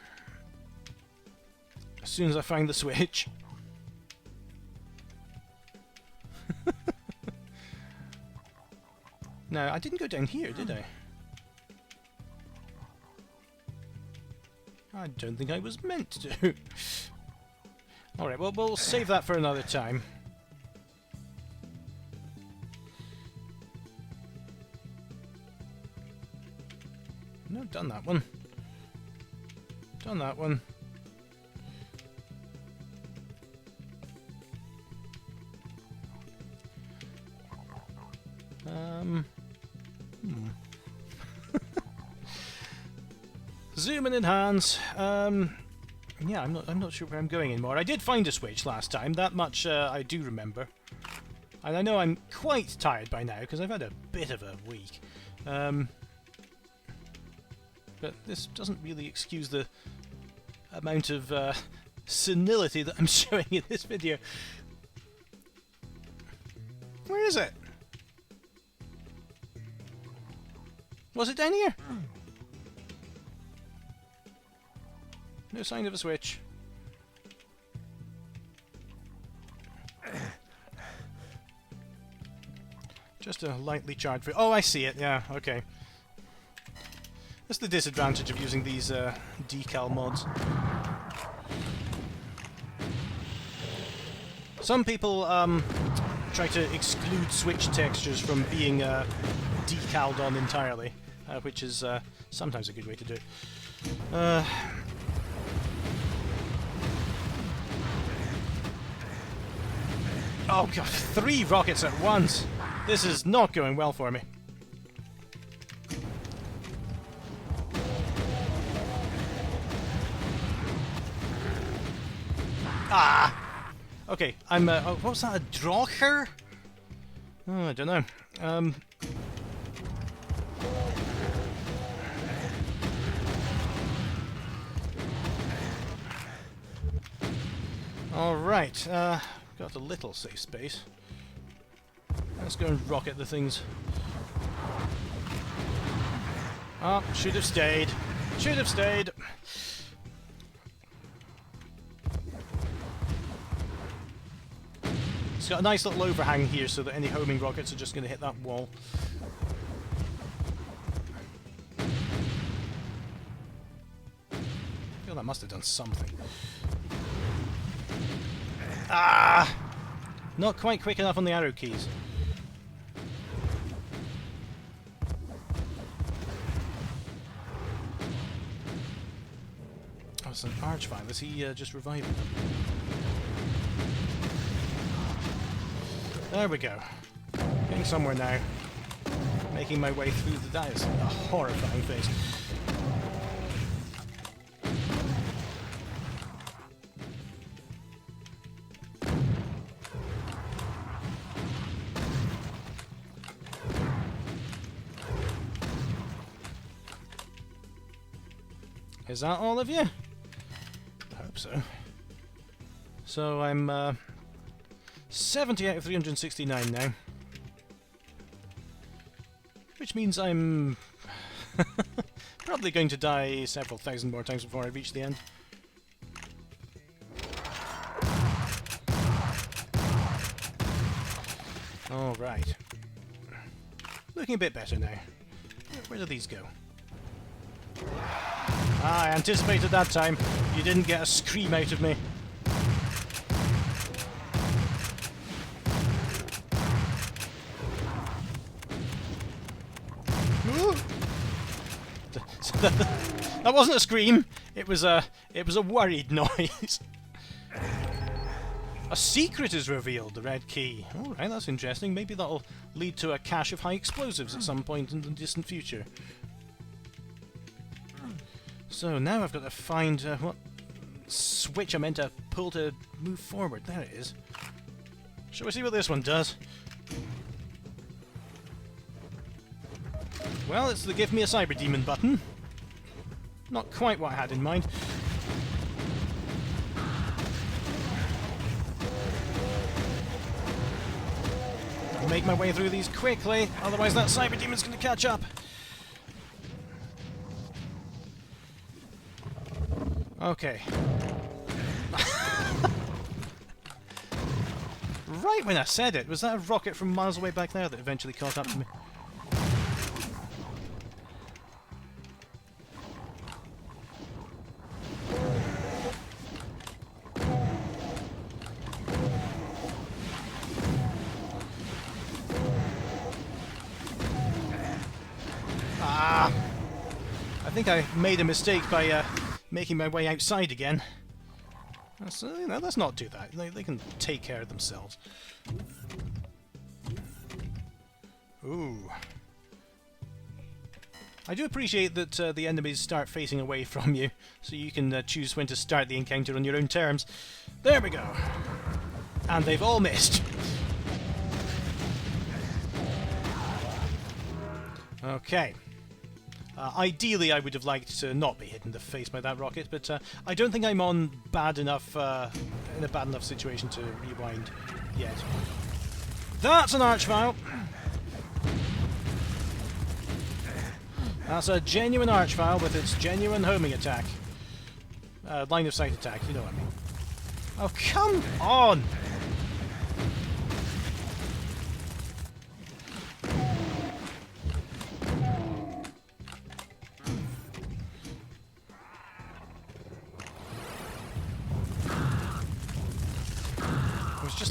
As soon as I find the switch. No, I didn't go down here, did I? I don't think I was meant to. Alright, well, we'll save that for another time. No, done that one. Done that one. Zoom and enhance. Yeah, I'm not sure where I'm going anymore. I did find a switch last time. That much I do remember. And I know I'm quite tired by now because I've had a bit of a week. But this doesn't really excuse the amount of senility that I'm showing in this video. Where is it? Was it down here? No sign of a switch. Just a lightly charged... oh, I see it. Yeah, okay. That's the disadvantage of using these decal mods. Some people try to exclude switch textures from being decaled on entirely, which is sometimes a good way to do it. Oh god, 3 rockets at once! This is not going well for me. Ah! Okay, I'm, what was that, a Drocher? Oh, I don't know. Alright, got a little safe space. Let's go and rocket the things. Oh, should have stayed. Should have stayed. It's got a nice little overhang here so that any homing rockets are just going to hit that wall. I feel that must have done something. Ah! Not quite quick enough on the arrow keys. Oh, it's an archvile. Is he just reviving them? There we go. Getting somewhere now. Making my way through the... That is a horrifying face. Is that all of you? I hope so. So I'm 70 out of 369 now. Which means I'm probably going to die several thousand more times before I reach the end. Alright. Looking a bit better now. Where do these go? Ah, I anticipated that time. You didn't get a scream out of me. That wasn't a scream. It was a worried noise. A secret is revealed. The red key. All right, that's interesting. Maybe that'll lead to a cache of high explosives at some point in the distant future. So now I've got to find what switch I'm meant to pull to move forward. There it is. Shall we see what this one does? Well, it's the Give Me a Cyber Demon button. Not quite what I had in mind. I'll make my way through these quickly, otherwise that Cyber Demon's going to catch up. Okay. Right when I said it, was that a rocket from miles away back there that eventually caught up to me? Ah! I think I made a mistake by making my way outside again. So, you know, let's not do that. They can take care of themselves. Ooh. I do appreciate that the enemies start facing away from you, so you can choose when to start the encounter on your own terms. There we go. And they've all missed. Okay. Ideally, I would have liked to not be hit in the face by that rocket, but I don't think I'm on bad enough in a bad enough situation to rewind yet. That's an archvile. That's a genuine archvile with its genuine homing attack. Line of sight attack, you know what I mean. Oh, come on!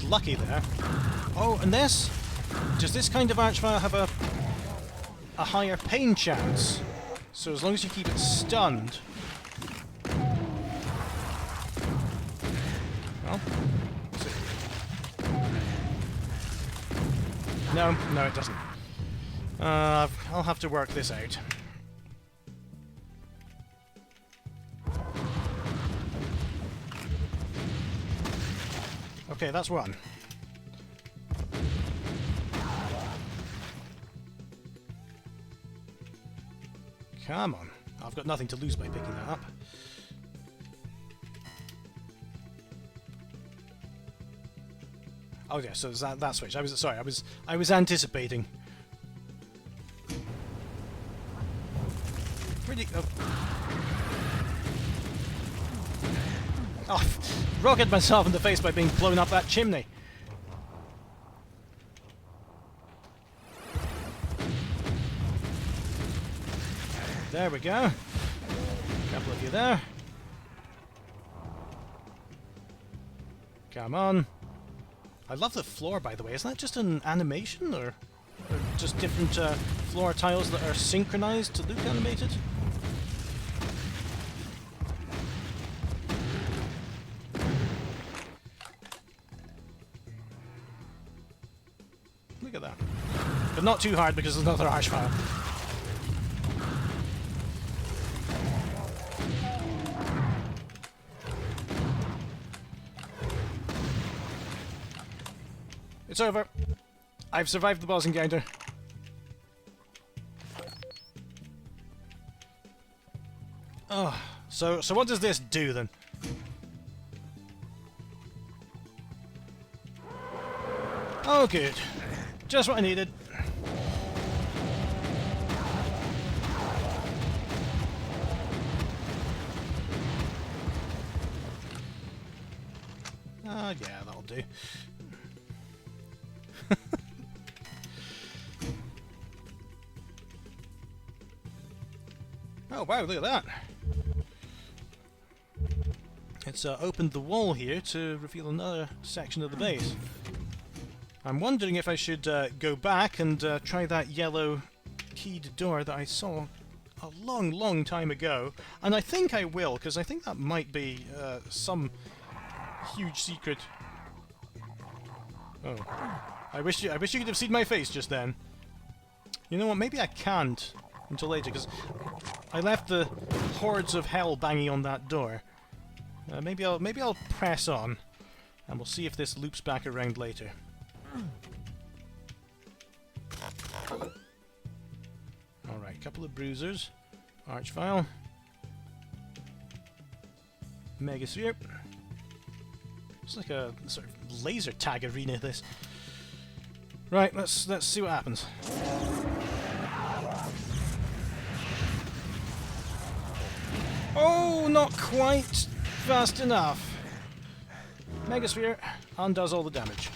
lucky there. Oh, and this? Does this kind of archvile have a higher pain chance? So as long as you keep it stunned... Well... No, it doesn't. I'll have to work this out. Okay, that's one. Come on. I've got nothing to lose by picking that up. Oh yeah, so there's that switch. I was anticipating. Really? Oh, rocket myself in the face by being blown up that chimney. There we go. A couple of you there. Come on. I love the floor, by the way. Isn't that just an animation, or just different floor tiles that are synchronized to look animated? Look at that. But not too hard because there's another archvile. It's over. I've survived the boss encounter. Oh, so what does this do then? Oh, good. Just what I needed. Ah, yeah, that'll do. Oh wow, look at that! It's opened the wall here to reveal another section of the base. I'm wondering if I should go back and try that yellow keyed door that I saw a long time ago. And I think I will, because I think that might be some huge secret. Oh. I wish you could have seen my face just then. You know what, maybe I can't until later, because I left the hordes of hell banging on that door. Maybe I'll press on, and we'll see if this loops back around later. Alright, couple of bruisers. Archvile. Megasphere. It's like a sort of laser tag arena, this. Right, let's see what happens. Oh, not quite fast enough. Megasphere undoes all the damage.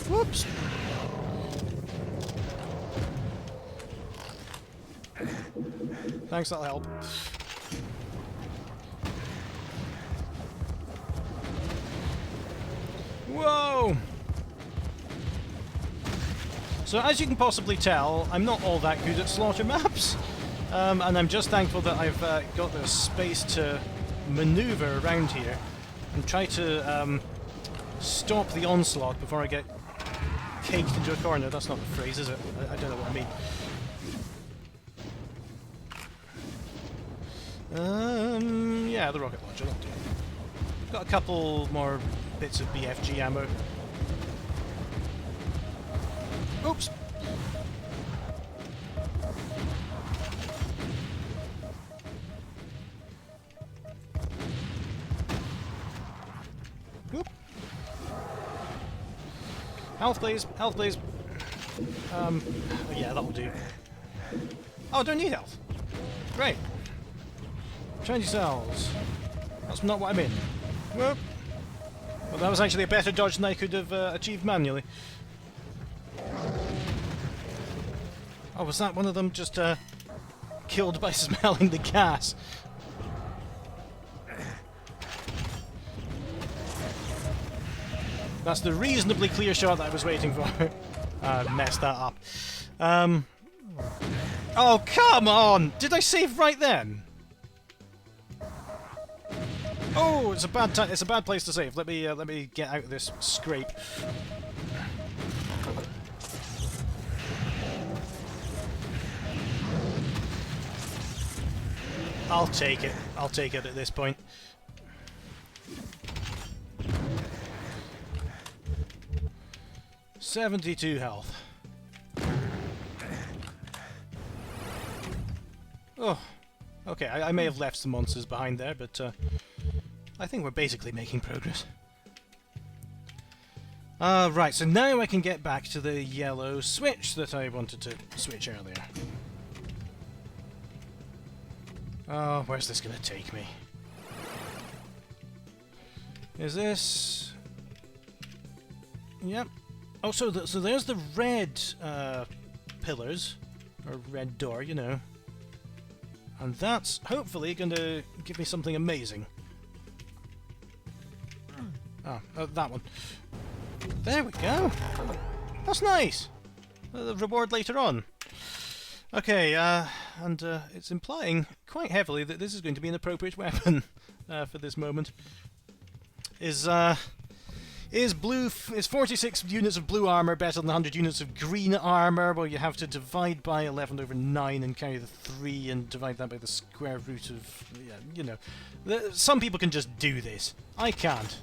Whoops. Thanks, that'll help. Whoa! So as you can possibly tell, I'm not all that good at slaughter maps, and I'm just thankful that I've got the space to maneuver around here and try to stop the onslaught before I get caked into a corner. That's not the phrase, is it? I don't know what I mean. Yeah, the rocket launcher, that'll do. Got a couple more bits of BFG ammo. Oops! Whoop! Health please, health please. Yeah, that'll do. Oh, I don't need health. Great. Change cells. That's not what I mean. Whoop! Well, that was actually a better dodge than I could have achieved manually. Oh, was that one of them just killed by smelling the gas. That's the reasonably clear shot that I was waiting for. Messed that up. Oh, come on! Did I save right then? Oh, it's a bad time. It's a bad place to save. Let me get out of this scrape. I'll take it. I'll take it at this point. $72 health. Oh, okay. I may have left some monsters behind there, but I think we're basically making progress. Right, so now I can get back to the yellow switch that I wanted to switch earlier. Oh, where's this going to take me? Is this... Yep. Oh, so there's the red pillars, or red door, you know. And that's hopefully going to give me something amazing. Oh, that one. There we go. That's nice. The reward later on. Okay, and it's implying quite heavily that this is going to be an appropriate weapon for this moment. Is 46 units of blue armor better than 100 units of green armor? Well, you have to divide by 11 over 9 and carry the 3 and divide that by the square root of... Yeah, you know. Some people can just do this. I can't.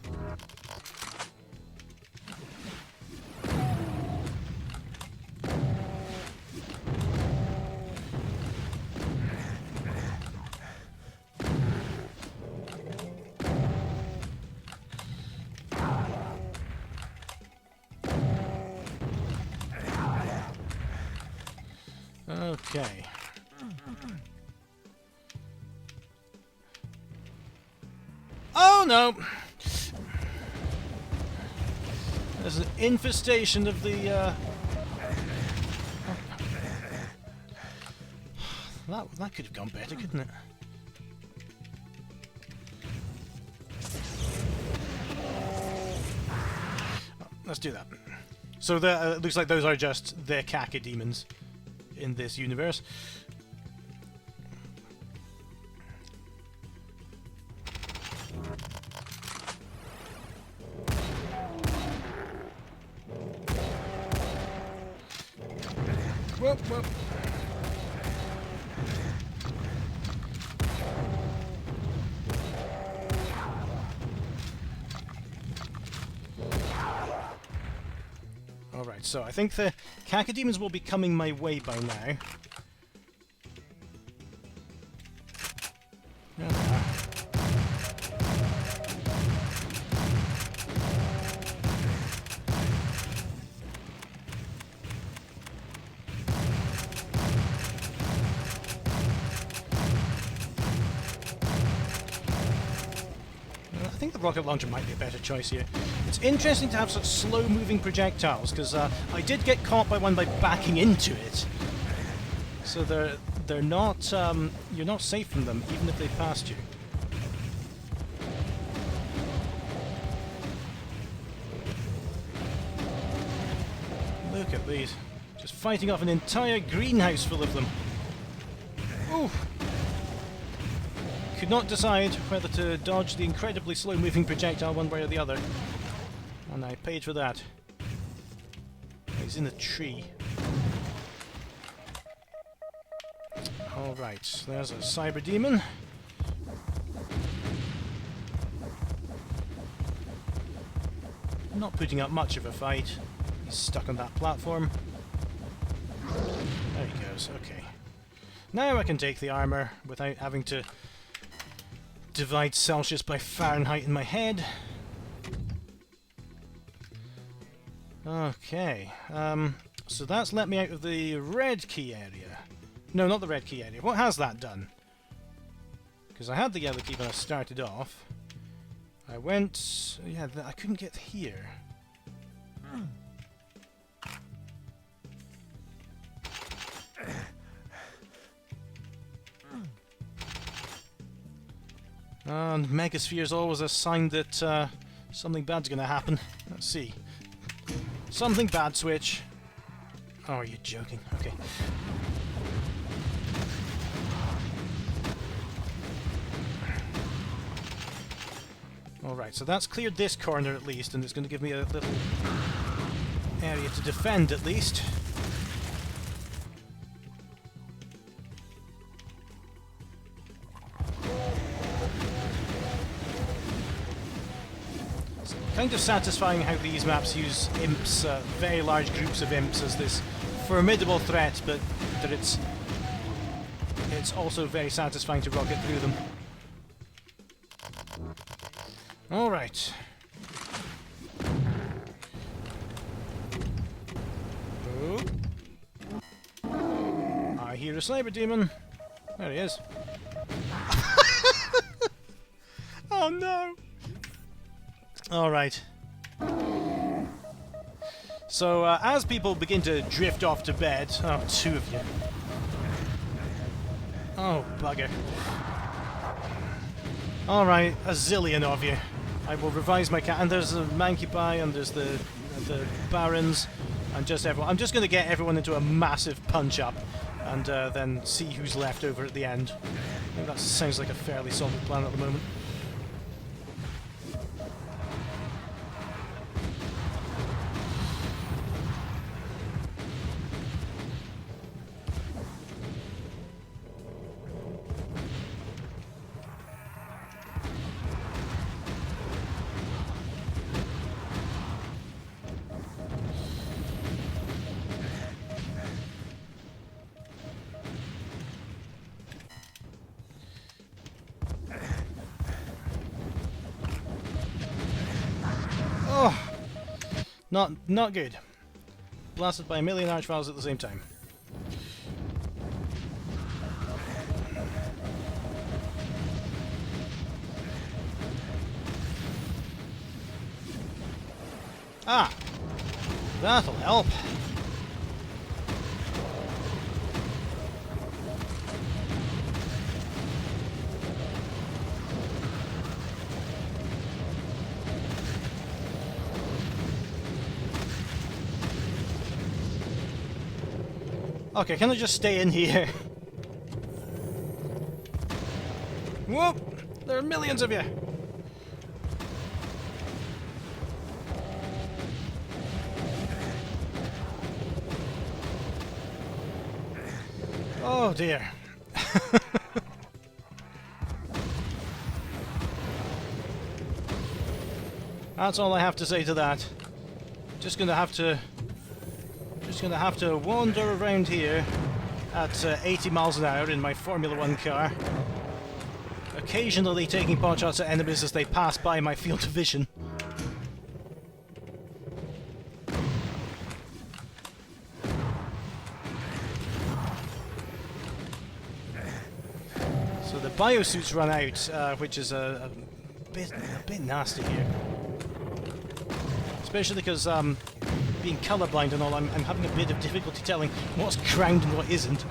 Okay. Oh no! There's an infestation of the that could have gone better, couldn't it? Oh, let's do that. So it looks like those are just the cacodemons in this universe. Whoop, whoop. Alright, so I think the cacodemons will be coming my way by now. I think the rocket launcher might be a better choice here. It's interesting to have such slow-moving projectiles, because I did get caught by one by backing into it. So they're not you're not safe from them, even if they passed you. Look at these, just fighting off an entire greenhouse full of them. Ooh. Could not decide whether to dodge the incredibly slow-moving projectile one way or the other. And I paid for that. He's in a tree. Alright, there's a cyber demon. Not putting up much of a fight. He's stuck on that platform. There he goes, okay. Now I can take the armor without having to divide Celsius by Fahrenheit in my head. Okay, so that's let me out of the red key area. No, not the red key area. What has that done? Because I had the yellow key when I started off. I went... yeah, I couldn't get here. And Megasphere is always a sign that something bad's gonna happen. Let's see. Something bad, Switch. Oh, are you joking? Okay. Alright, so that's cleared this corner at least, and it's going to give me a little area to defend at least. It's kind of satisfying how these maps use imps, very large groups of imps, as this formidable threat, but that it's also very satisfying to rocket through them. Alright. Oh. I hear a sniper demon. There he is. Oh no! Alright. So, as people begin to drift off to bed... Oh, two of you. Oh, bugger. Alright, a zillion of you. I will revise my cat. And there's the Mancubi, and there's the Barons, and just everyone. I'm just going to get everyone into a massive punch-up, and then see who's left over at the end. I think that sounds like a fairly solid plan at the moment. Oh, not good. Blasted by a million archviles at the same time. Ah, that'll help. Okay, can I just stay in here? Whoop! There are millions of you! Oh dear. That's all I have to say to that. Just gonna have to wander around here at 80 miles an hour in my Formula 1 car, occasionally taking pot shots at enemies as they pass by my field of vision. So the biosuits run out, which is a bit nasty here. Especially because being colourblind and all, I'm having a bit of difficulty telling what's ground and what isn't.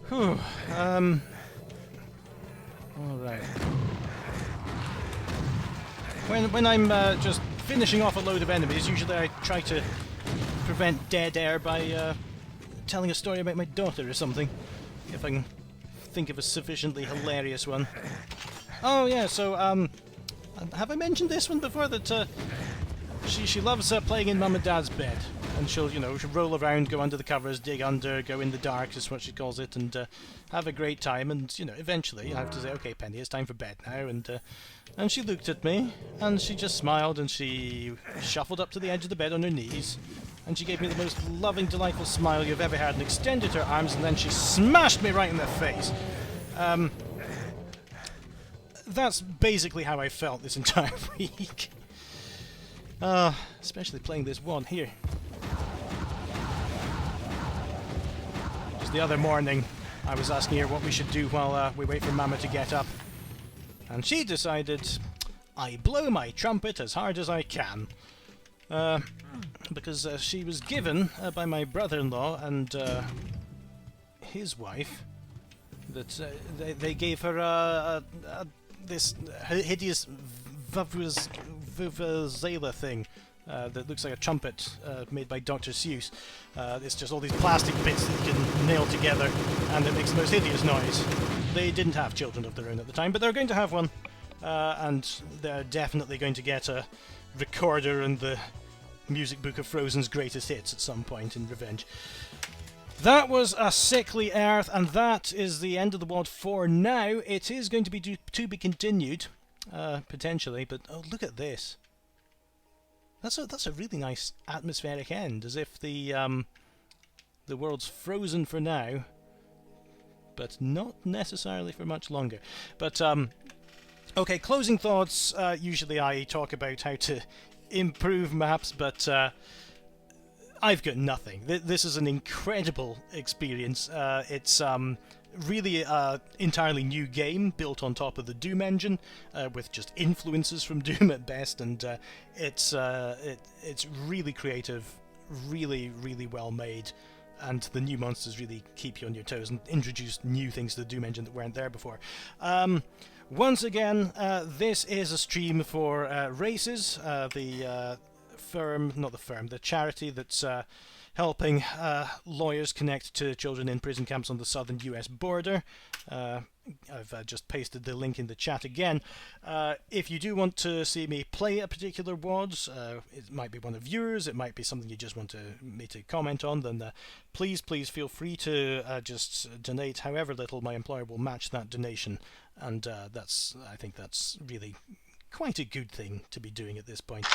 Whew, alright. When I'm just finishing off a load of enemies, usually I try to prevent dead air by telling a story about my daughter or something, if I can think of a sufficiently hilarious one. Oh yeah, so have I mentioned this one before, that she loves playing in Mum and Dad's bed, and she'll roll around, go under the covers, dig under, go in the dark is what she calls it, and have a great time. And eventually I have to say, okay Penny, it's time for bed now. And she looked at me and she just smiled, and she shuffled up to the edge of the bed on her knees, and she gave me the most loving, delightful smile you've ever had, and extended her arms, and then she smashed me right in the face. That's basically how I felt this entire week. Especially playing this one here. the other morning, I was asking her what we should do while we wait for Mama to get up. And she decided, I blow my trumpet as hard as I can. Because she was given by my brother-in-law and his wife that they gave her this hideous vuvuzela thing that looks like a trumpet made by Dr. Seuss. It's just all these plastic bits that you can nail together, and it makes the most hideous noise. They didn't have children of their own at the time, but they're going to have one, and they're definitely going to get a recorder in the music book of Frozen's greatest hits at some point in revenge. That was a sickly earth, and that is the end of the WOD for now. It is going to be to be continued, potentially, but oh, look at this. That's a really nice atmospheric end, as if the world's frozen for now, but not necessarily for much longer. But okay, closing thoughts. Usually I talk about how to improve maps, but I've got nothing. This is an incredible experience. It's really an entirely new game built on top of the Doom engine, with just influences from Doom at best, and it's really creative, really well made, and the new monsters really keep you on your toes and introduce new things to the Doom engine that weren't there before. Once again, this is a stream for Races, the charity that's helping lawyers connect to children in prison camps on the southern US border. I've just pasted the link in the chat again. If you do want to see me play a particular WOD, it might be one of yours, it might be something you just want me to comment on, then please feel free to just donate however little. My employer will match that donation, and I think that's really quite a good thing to be doing at this point.